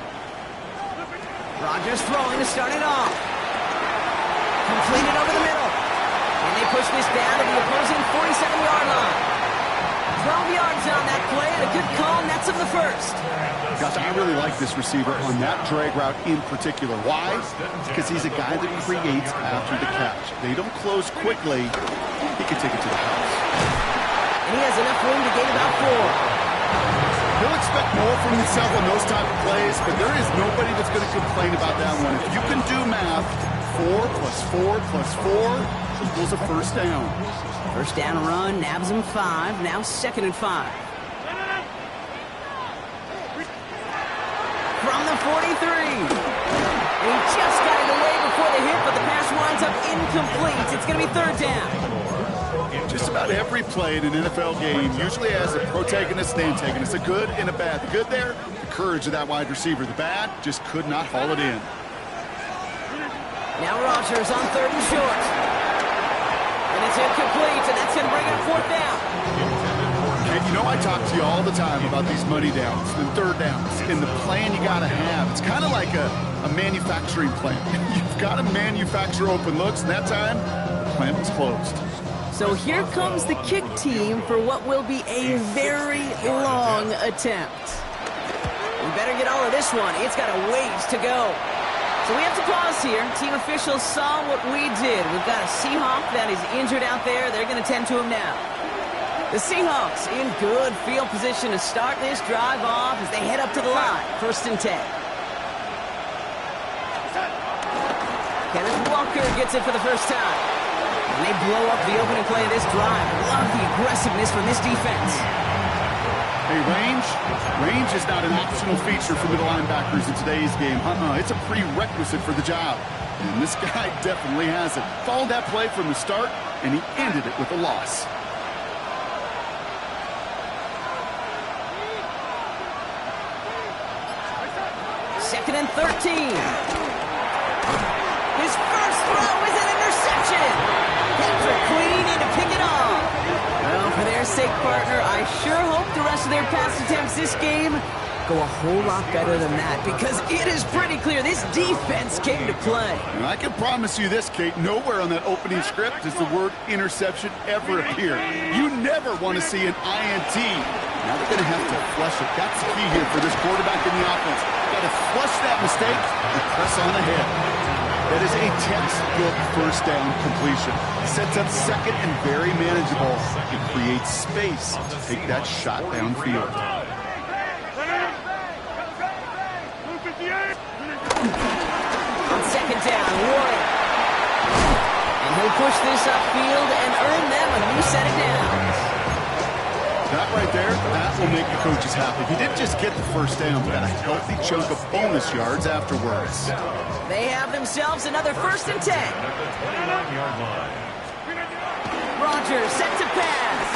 Rodgers throwing to start it off. Completed over the middle. And they push this down to the opposing 47-yard line. 12 yards on that play, and a good call nets him the first. Gosh, I really like this receiver on that drag route in particular. Why? Because he's a guy that creates after the catch. They don't close quickly. He can take it to the house. And he has enough room to gain about 4. He'll expect more from himself on those type of plays, but there is nobody that's going to complain about that one. If you can do math, 4 plus 4 plus 4 equals a first down. First down run, nabs him 5, now second and 5. From the 43. And he just got it away before the hit, but the pass winds up incomplete. It's going to be third down. Just about every play in an NFL game usually has a protagonist and antagonist, a good and a bad. The good there, the courage of that wide receiver. The bad, just could not haul it in. Now Rodgers on third and short. And it's incomplete, and that's going to bring up fourth down. And you know I talk to you all the time about these money downs and third downs and the plan you got to have. It's kind of like a manufacturing plant. You've got to manufacture open looks, and that time, the plant was closed. So here comes the kick team for what will be a very long attempt. We better get all of this one. It's got a ways to go. So we have to pause here. Team officials saw what we did. We've got a Seahawk that is injured out there. They're going to tend to him now. The Seahawks in good field position to start this drive off as they head up to the line. First and 10. Kenneth Walker gets it for the first time. And they blow up the opening play of this drive. Love the aggressiveness from this defense. Hey, range is not an optional feature for middle linebackers in today's game. It's a prerequisite for the job. And this guy definitely has it. Followed that play from the start, and he ended it with a loss. Second and 13. His first throw is an interception. Patrick Queen in to pick it off. Well, for their sake, partner, I sure hope the rest rest of their pass attempts this game go a whole lot better than that, because it is pretty clear this defense came to play. And I can promise you this, Kate, nowhere on that opening script does the word interception ever appear. You never want to see an INT. Now they're going to have to flush it. That's the key here for this quarterback in the offense. Got to flush that mistake and press on ahead. That is a textbook first down completion. Sets up second and very manageable. It creates space to take that shot downfield. On second down, Warren. And he'll push this upfield and earn them a new set of downs. That right there, that will make the coaches happy. He didn't just get the first down, but got a healthy chunk of bonus yards afterwards. They have themselves another 1st and 10. Rodgers set to pass.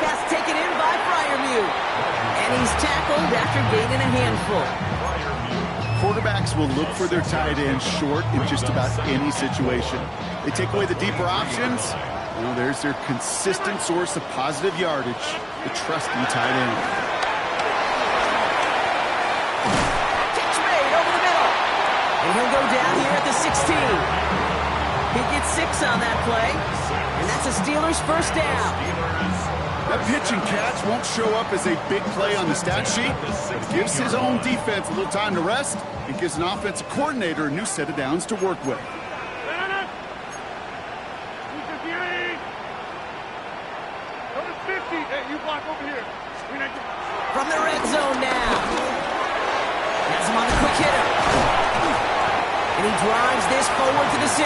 Pass taken in by Freiermuth. And he's tackled after gaining a handful. Quarterbacks will look for their tight end short in just about any situation. They take away the deeper options. Well, there's their consistent source of positive yardage, the trusty tight end. Catch made over the middle. And he'll go down here at the 16. He gets 6 on that play. And that's a Steelers first down. That pitch and catch won't show up as a big play on the stat sheet, but it gives his own defense a little time to rest and gives an offensive coordinator a new set of downs to work with. From the red zone now. Has him on the quick hitter. And he drives this forward to the 6.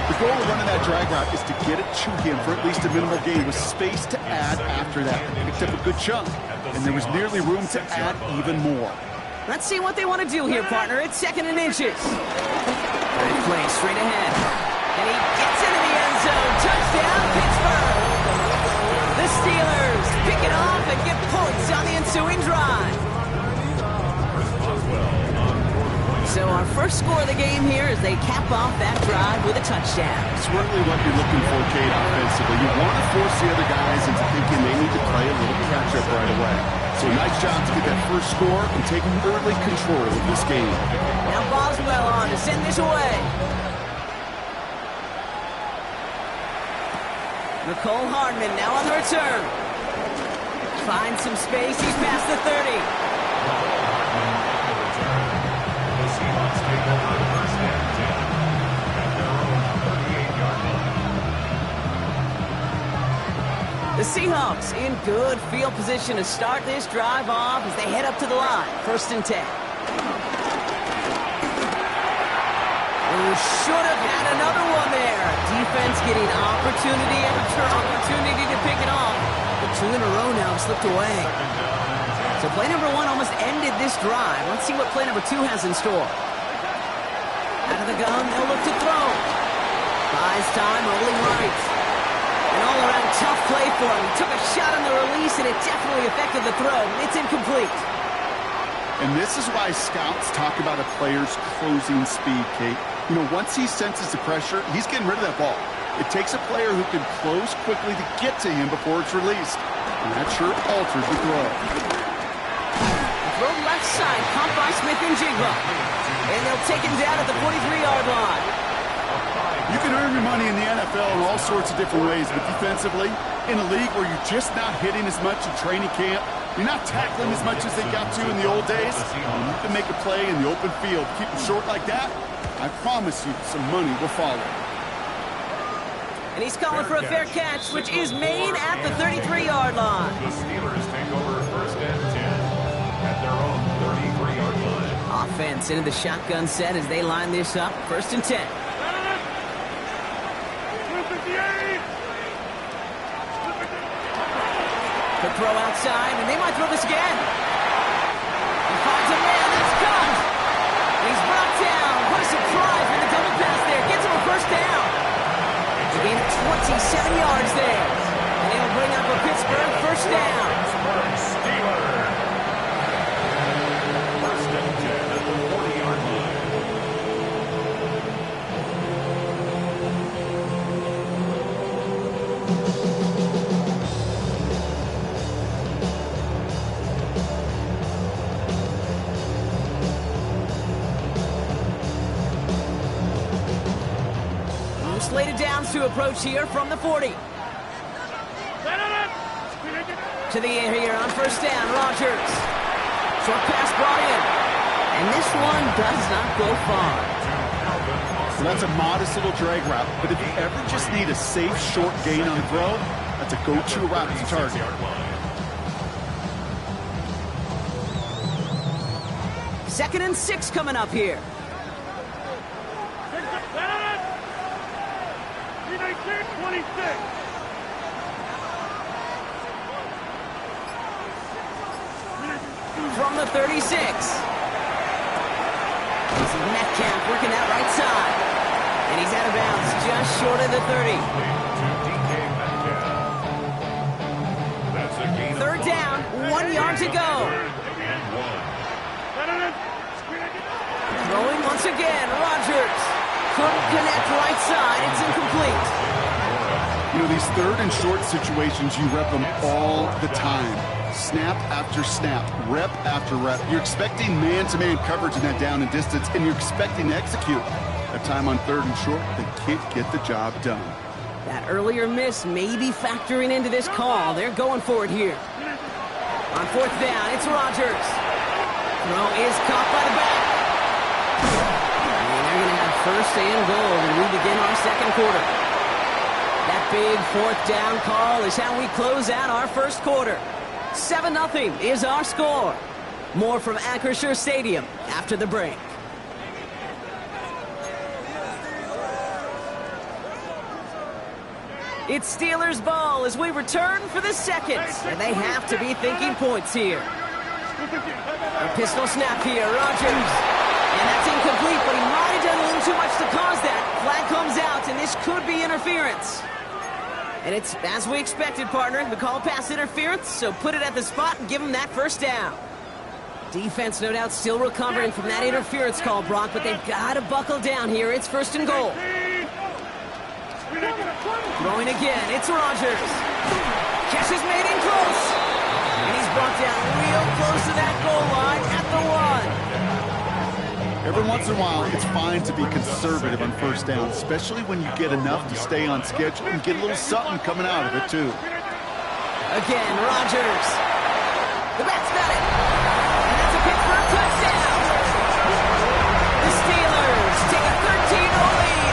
The goal of running that drag route is to get it to him for at least a minimal gain with space to add after that. Picked up a good chunk, and there was nearly room to add even more. Let's see what they want to do here, partner. It's 2nd and inches. Good play straight ahead. And he gets into the end zone. Touchdown, Pittsburgh. The Steelers pick it off and get points on the ensuing drive. So our first score of the game here is they cap off that drive with a touchdown. It's really what you're looking for, Kate, offensively. You want to force the other guys into thinking they need to play a little catch-up right away. So nice job to get that first score and take early control of this game. Now Boswell on to send this away. Nicole Hardman now on the return. Finds some space. He's past the 30. The Seahawks in good field position to start this drive off as they head up to the line. 1st and 10. Who should have had another one there. Defense getting opportunity after opportunity to pick it off. But 2 in a row now slipped away. So play number 1 almost ended this drive. Let's see what play number 2 has in store. Out of the gun, they'll look to throw. Buys time, rolling right. An all-around tough play for him. He took a shot on the release, and it definitely affected the throw. It's incomplete. And this is why scouts talk about a player's closing speed, Kate. You know, once he senses the pressure, he's getting rid of that ball. It takes a player who can close quickly to get to him before it's released. And that sure alters the throw. Throw left side, caught by Smith and Jigba. And they'll take him down at the 43-yard line. You can earn your money in the NFL in all sorts of different ways, but defensively, in a league where you're just not hitting as much in training camp, you're not tackling as much as they got to in the old days, you can make a play in the open field. Keep it short like that, I promise you some money will follow. And he's calling for a fair catch, which is made at the 33-yard line. The Steelers take over 1st and 10 at their own 33-yard line. Offense into the shotgun set as they line this up. 1st and 10. Could throw outside, and they might throw this again. He finds a man, that's cut. He's brought down. What a surprise with the double pass there. Gets him a 1st down. He gained 27 yards there. And it'll bring up a Pittsburgh 1st down. Steelers. 1st and 10 at the 40-yard line. slated downs to approach here from the 40. To the air here on first down, Rodgers. Short pass brought in. And this one does not go far. So that's a modest little drag route, but if you ever just need a safe short gain on the throw, that's a go-to route to target. Second and 6 coming up here. From the 36. This is Metcalf working that right side. And he's out of bounds just short of the 30. Third down, 1 yard to go. Throwing once again, Rodgers. Couldn't connect right side, it's incomplete. You know, these third and short situations, you rep them all the time. Snap after snap, rep after rep. You're expecting man-to-man coverage in that down and distance, and you're expecting to execute. That time on third and short, the kid get the job done. That earlier miss may be factoring into this call. They're going for it here. On fourth down, it's Rodgers. Throw is caught by the back. And they're going to have first and goal as we begin our second quarter. That big fourth down call is how we close out our first quarter. 7-0 is our score. More from Acrisure Stadium after the break. It's Steelers ball as we return for the second. And they have to be thinking points here. A pistol snap here, Rodgers. And that's incomplete, but he might have done a little too much to cause that. Flag comes out, and this could be interference. And it's as we expected, partner. The call pass interference, so put it at the spot and give him that first down. Defense, no doubt, still recovering from that interference call, Brock, but they've got to buckle down here. It's first and goal. Throwing again, it's Rodgers. Catch is made in close. And he's brought down real close to that goal line at the 1. Every once in a while, it's fine to be conservative on first down, especially when you get enough to stay on schedule and get a little something coming out of it, too. Again, Rodgers. The bat's got it. And that's a Pittsburgh touchdown. The Steelers take a 13-0 lead.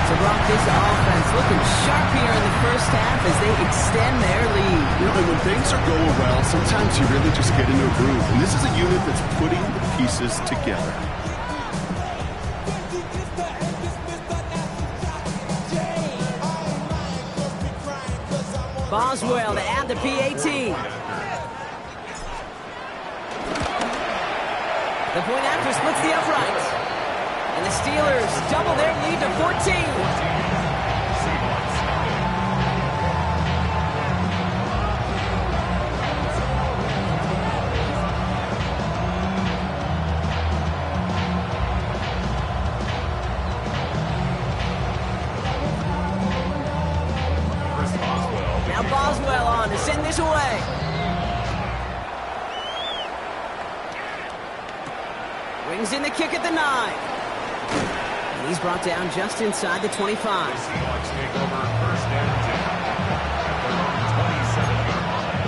So, Brock, this offense looking sharp here in the first half as they extend their lead. You know, and when things are going well, sometimes you really just get into a groove. And this is a unit that's putting the pieces together. Boswell to add the PAT. The point after splits the uprights. And the Steelers double their lead to 14. Now Boswell on to send this away. Brings in the kick at the 9. And he's brought down just inside the 25. The Seahawks take over first and 10 at their own 27-yard line.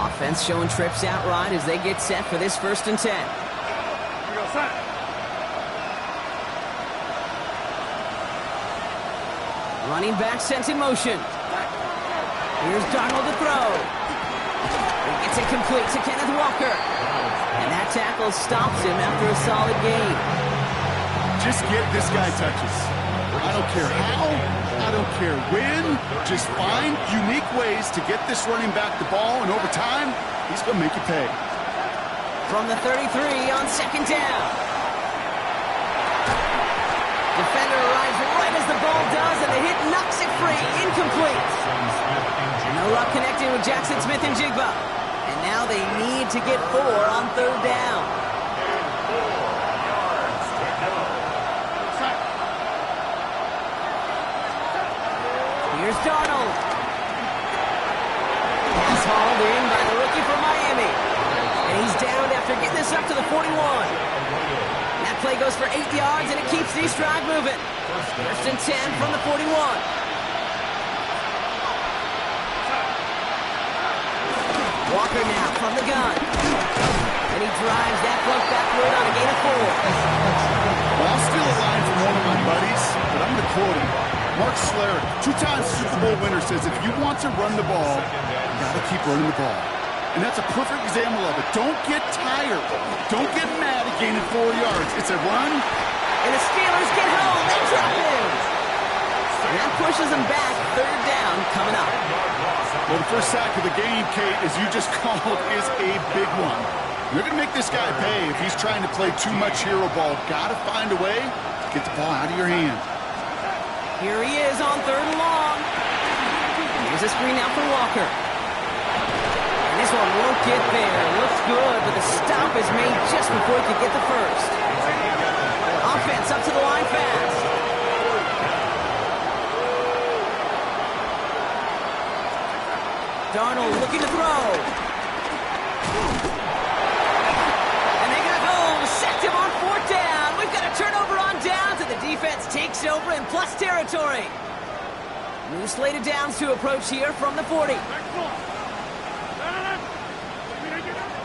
Offense showing trips out right as they get set for this first and 10. Running back sent in motion. Here's Darnold to throw. He gets it complete to Kenneth Walker. And that tackle stops him after a solid gain. Just get this guy touches. I don't care how, I don't care when. Just find unique ways to get this running back the ball, and over time, he's going to make you pay. From the 33 on second down. Defender arrives right as the ball does, and the hit knocks it free. Incomplete. No luck connecting with Jackson Smith and Jigba. And now they need to get 4 on third down. Here's Darnold. Pass hauled in by the rookie from Miami. And he's down after getting this up to the 41. That play goes for 8 yards, and it keeps the drive moving. First and 10 from the 41. Walker now from the gun. And he drives that plunk backward on a gain of 4. Well, I'll steal a line from one of my buddies, but I'm going to quote him. Mark Schlereth, 2-time Super Bowl winner, says if you want to run the ball, you got to keep running the ball. And that's a perfect example of it. Don't get tired. Don't get mad at gaining 4 yards. It's a run. And the Steelers get home. They drop in. And that pushes them back. Third down coming up. Well, the first sack of the game, Kate, as you just called, is a big one. You're going to make this guy pay if he's trying to play too much hero ball. Got to find a way to get the ball out of your hand. Here he is on 3rd and long. Here's a screen out for Walker. And this one won't get there. Looks good, but the stop is made just before he could get the first. Offense up to the line fast. Darnold looking to throw. And they got home. Sacked him on 4th down. We've got a turnover on downs, and the defense takes over in plus territory. New slated downs to approach here from the 40.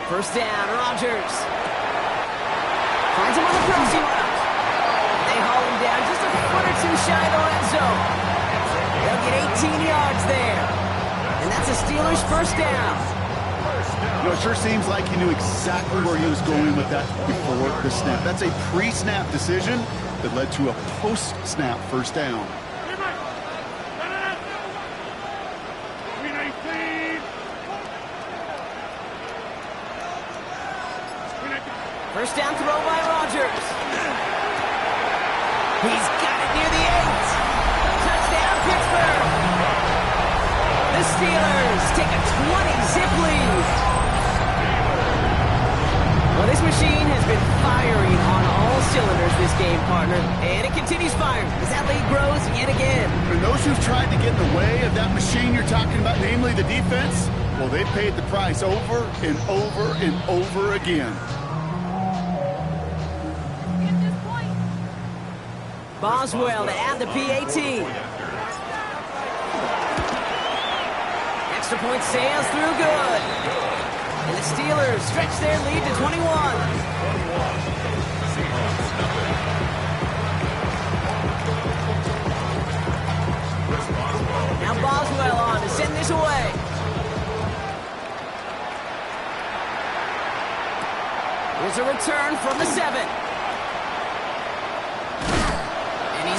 First down, Rodgers. Finds him on the crossing route. They haul him down just a foot or 2 shy of the red zone. They'll get 18 yards there. And that's a Steelers first down. You know, it sure seems like he knew exactly where he was going with that before the snap. That's a pre-snap decision that led to a post-snap first down. First down throw by Rodgers. He's got it near the 8. Touchdown, Pittsburgh. The Steelers take a 20-zip lead. Well, this machine has been firing on all cylinders this game, partner. And it continues firing as that lead grows yet again. And those who've tried to get in the way of that machine you're talking about, namely the defense, well, they paid the price over and over and over again. Boswell to add the PAT. Extra point sails through good. And the Steelers stretch their lead to 21. Now Boswell on to send this away. Here's a return from the 7.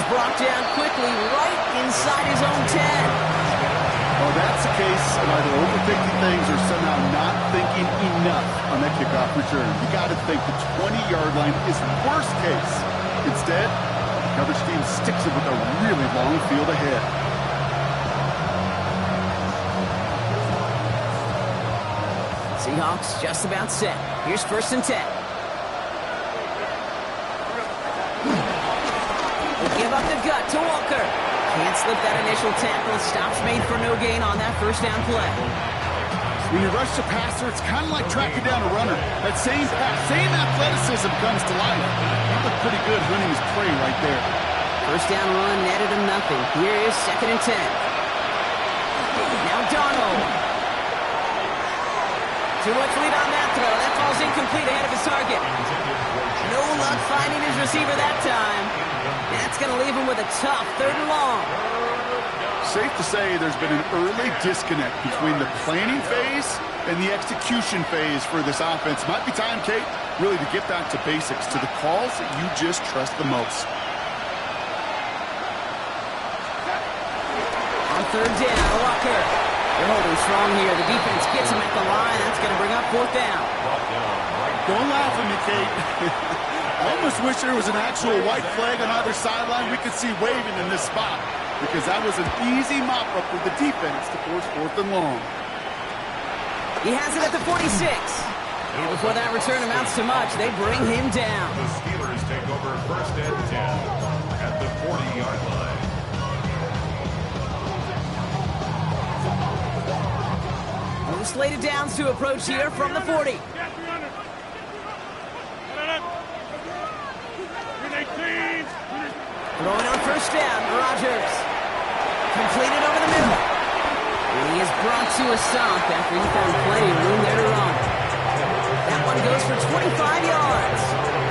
Brought down quickly right inside his own 10. Well, that's the case of either overthinking things or somehow not thinking enough on that kickoff return. You got to think the 20-yard line is worst case. Instead, the coverage team sticks it with a really long field ahead. Seahawks just about set. Here's 1st and 10. Give up the gut to Walker. Can't slip that initial tackle. Stops made for no gain on that first down play. When you rush the passer, it's kind of like tracking down a runner. That same athleticism comes to life. He looked pretty good hunting his prey right there. First down run netted him nothing. Here is 2nd and 10. Now Darnold. Too much lead on that throw. That falls incomplete ahead of his target. No luck finding his receiver that time. That's going to leave him with a tough 3rd and long. Safe to say there's been an early disconnect between the planning phase and the execution phase for this offense. Might be time, Kate, really to get back to basics, to the calls that you just trust the most. On 3rd down, Walker. They're holding strong here. The defense gets him at the line. That's going to bring up 4th down. Don't laugh at me, Kate. I almost wish there was an actual white flag on either sideline we could see waving in this spot, because that was an easy mop-up for the defense to force 4th and long. He has it at the 46. And before that return amounts to much, they bring him down. The Steelers take over 1st and 10 at the 40-yard line. Loose slated downs to approach here from the 40. Throwing on first down, Rodgers. Completed over the middle. And he is brought to a stop after he found plenty of room there to run. That one goes for 25 yards.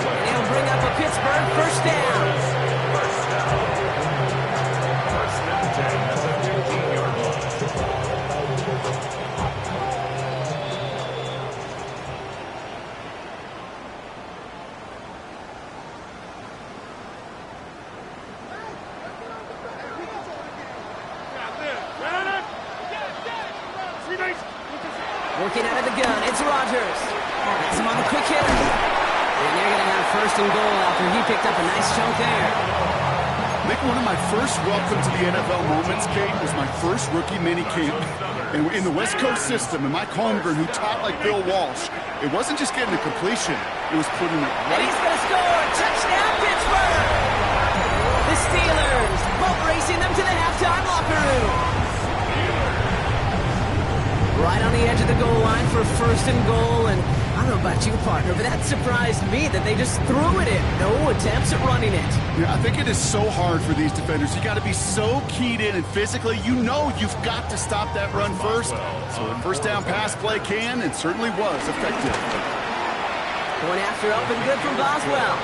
And it'll bring up a Pittsburgh first down. First and 10 at the 15-yard line. Working out of the gun, it's Rodgers. Gets him on the quick hitter. And they're going to have first and goal after he picked up a nice chunk there. I think one of my first welcome to the NFL moments, Kate, was my first rookie minicamp. And in the West Coast system, and Mike Holmgren, who taught like Bill Walsh, it wasn't just getting a completion, it was putting it right. And he's going to score! Touchdown, Pittsburgh! The Steelers, boat racing them to the halftime locker room. Right on the edge of the goal line for first and goal, and I don't know about you, partner, but that surprised me that they just threw it in. No attempts at running it. Yeah, I think it is so hard for these defenders. You got to be so keyed in, and physically, you know you've got to stop that run first. So a first down pass play can and certainly was effective. Going after up and good from Boswell.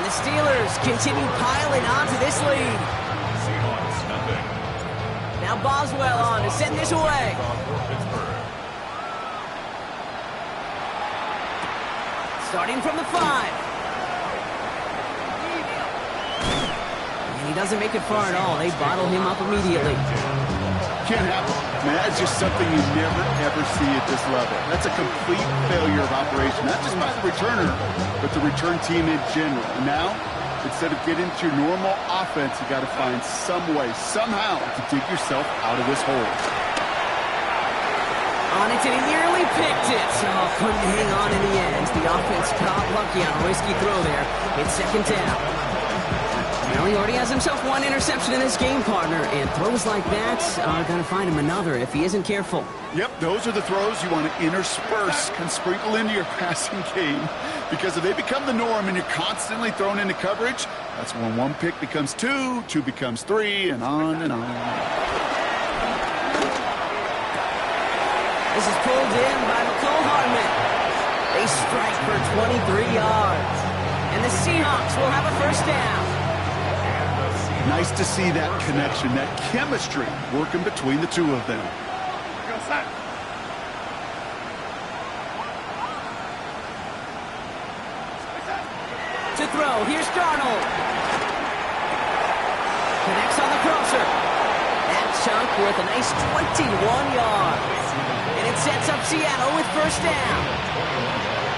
And the Steelers continue piling onto this lead. Seahawks, nothing. Now Boswell on to send this away. Starting from the 5. And he doesn't make it far at all. They bottle him up immediately. Can't happen. Man, that's just something you never, ever see at this level. That's a complete failure of operation, not just by the returner, but the return team in general. And now, instead of getting to your normal offense, you got to find some way, somehow, to dig yourself out of this hole. On it, and he nearly picked it. Oh, couldn't hang on in the end. The offense got lucky on a risky throw there. It's second down. Well, he already has himself one interception in this game, partner, and throws like that are going to find him another if he isn't careful. Yep, those are the throws you want to intersperse and sprinkle into your passing game, because if they become the norm and you're constantly thrown into coverage, that's when one pick becomes two becomes three, and on and on. This is pulled in by McCole Hardman. They strike for 23 yards. And the Seahawks will have a first down. Nice to see that connection, that chemistry working between the two of them. To throw, here's Darnold. Connects on the crosser. That chunk worth a nice 21 yards. And it sets up Seattle with first down.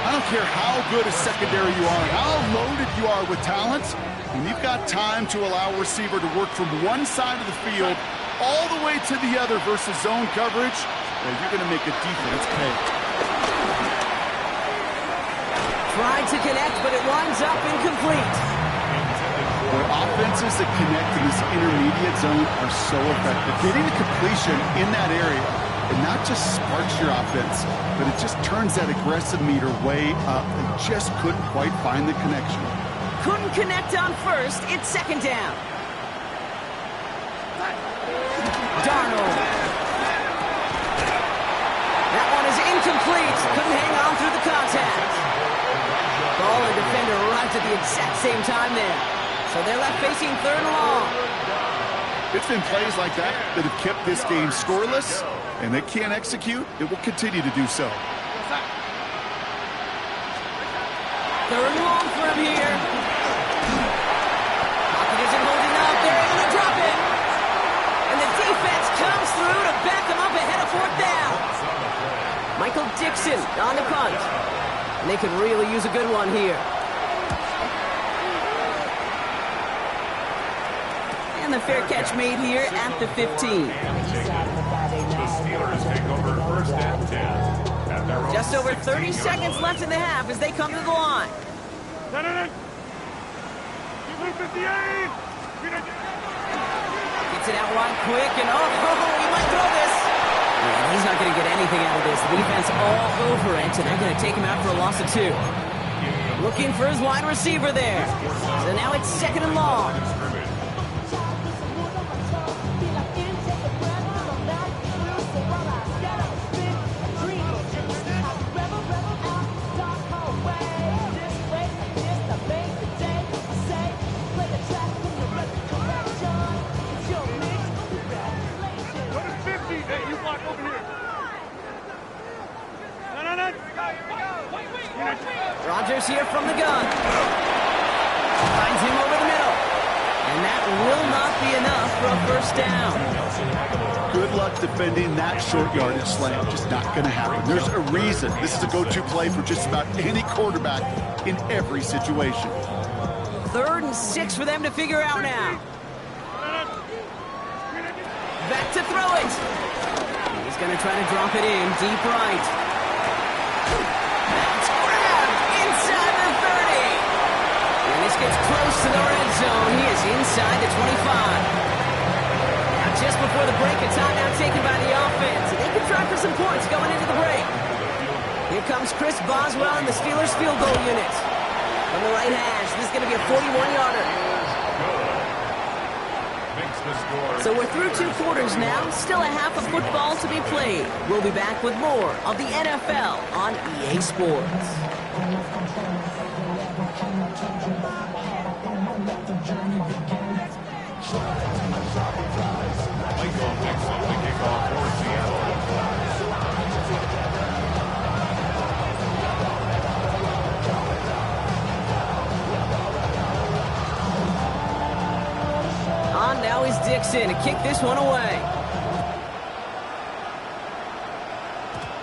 I don't care how good a secondary you are, how loaded you are with talent, when you've got time to allow a receiver to work from one side of the field all the way to the other versus zone coverage, you're going to make a defense pay. Tried to connect, but it winds up incomplete. Where offenses that connect in this intermediate zone are so effective. Getting a completion in that area, it not just sparks your offense, but it just turns that aggressive meter way up and just couldn't quite find the connection. Couldn't connect on first. It's second down. Darnold. That one is incomplete. Couldn't hang on through the contact. Ball and defender arrived at the exact same time there. So they're left facing third and long. It's been plays like that that have kept this game scoreless, and they can't execute. It will continue to do so. Third and long for him here. Pocket isn't holding up. They're able to drop it. And the defense comes through to back them up ahead of fourth down. Michael Dixon on the punt. And they could really use a good one here. And the fair catch made here at the 15. The Steelers take over first and 10. Just over 30 seconds left in the half as they come to the line. Gets it out wide quick, and he might throw this. And he's not going to get anything out of this. The defense all over it, and they're going to take him out for a loss of 2. Looking for his wide receiver there. So now it's 2nd and long. Rodgers here from the gun. Finds him over the middle. And that will not be enough for a first down. Good luck defending that short yardage slant. Just not going to happen. There's a reason this is a go-to play for just about any quarterback in every situation. 3rd and 6 for them to figure out now. Back to throw it. He's going to try to drop it in deep right. That's grabbed inside the 30. And this gets close to the red zone. He is inside the 25. Now just before the break, a timeout taken by the offense. And they can try for some points going into the break. Here comes Chris Boswell and the Steelers field goal unit. From the right hash, this is going to be a 41-yarder. So we're through 2 quarters now, still a half of football to be played. We'll be back with more of the NFL on EA Sports. Now is Dixon to kick this one away.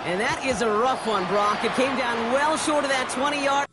And that is a rough one, Brock. It came down well short of that 20-yard.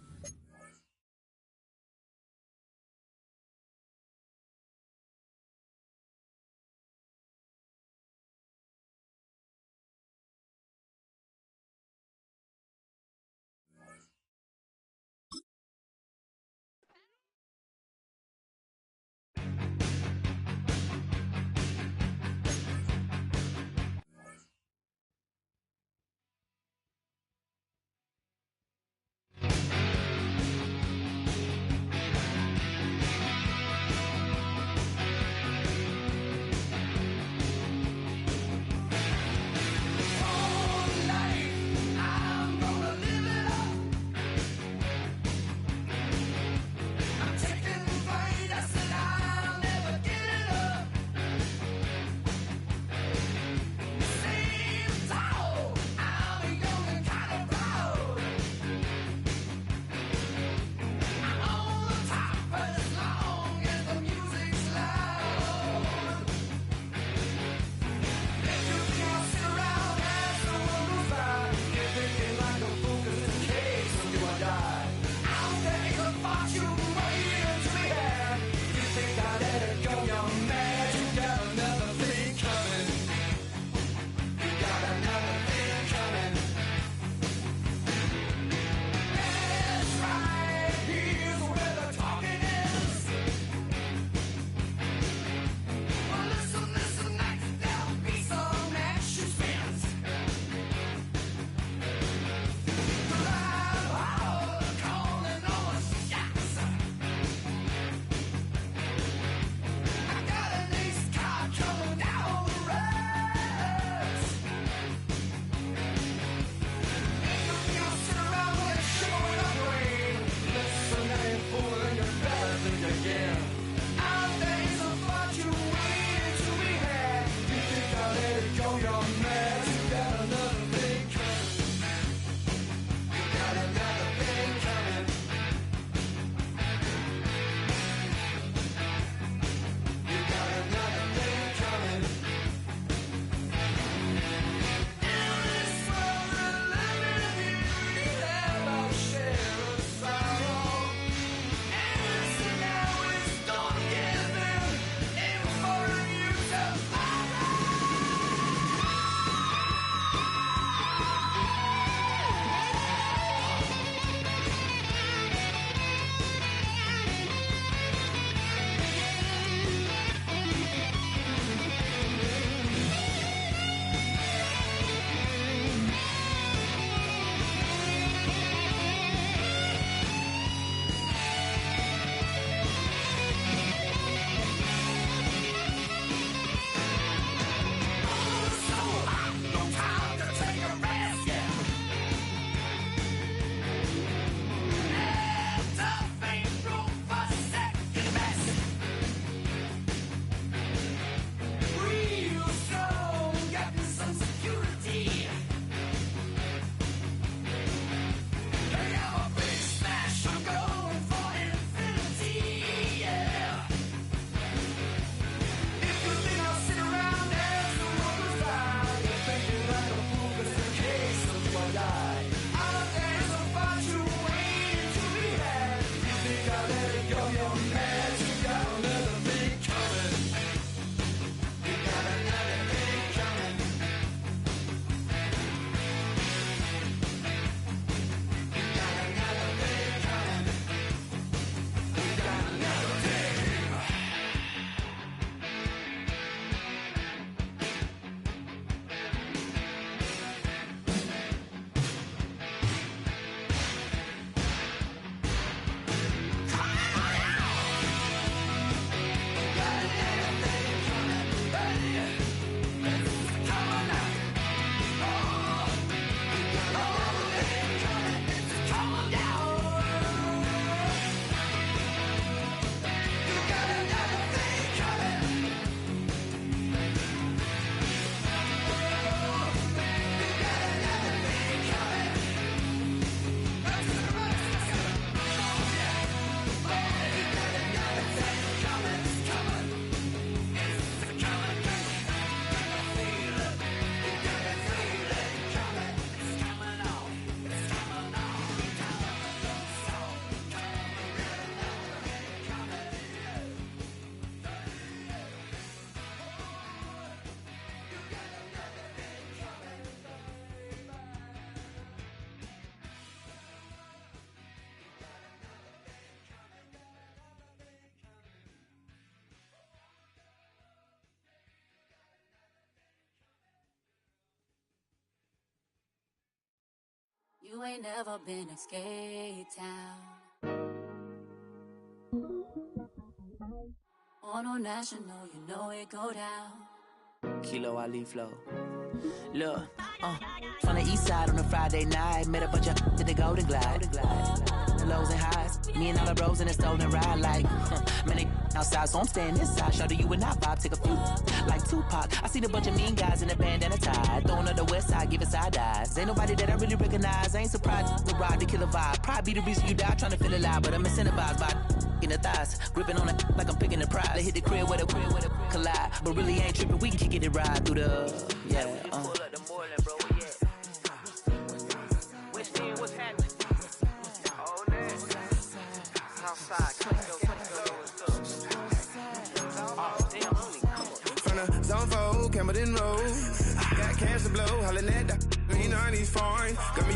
side. I'll dance about you waiting to be had. You think I let it go, you're mad. You got another thing coming. You got another thing coming. You got another thing coming. You got another thing. You ain't never been in Skate Town. On no national, you know it go down. Kilo Ali Flow. Look, from the east side on a Friday night, met a bunch of at the Golden Glide. The lows and highs, me and all the bros in a stolen ride like, man, they outside, so I'm staying inside. Shorty, you and I vibe, take a few, like Tupac. I seen a bunch of mean guys in a bandana tie, throwing up the west side, giving side eyes. Ain't nobody that I really recognize, I ain't surprised to ride the killer vibe. Probably be the reason you die trying to feel alive, but I'm incentivized by in the thighs, gripping on it like I'm picking the prize. They hit the crib with a collide, but really ain't tripping. We can kick it ride through the Pull up the Moreland, bro. Where you at? West End, what's happening? Oh, man. Southside, From the zone 4, Campbellton Road. Got cash to blow, hollering at the. You know I need foreign. Got me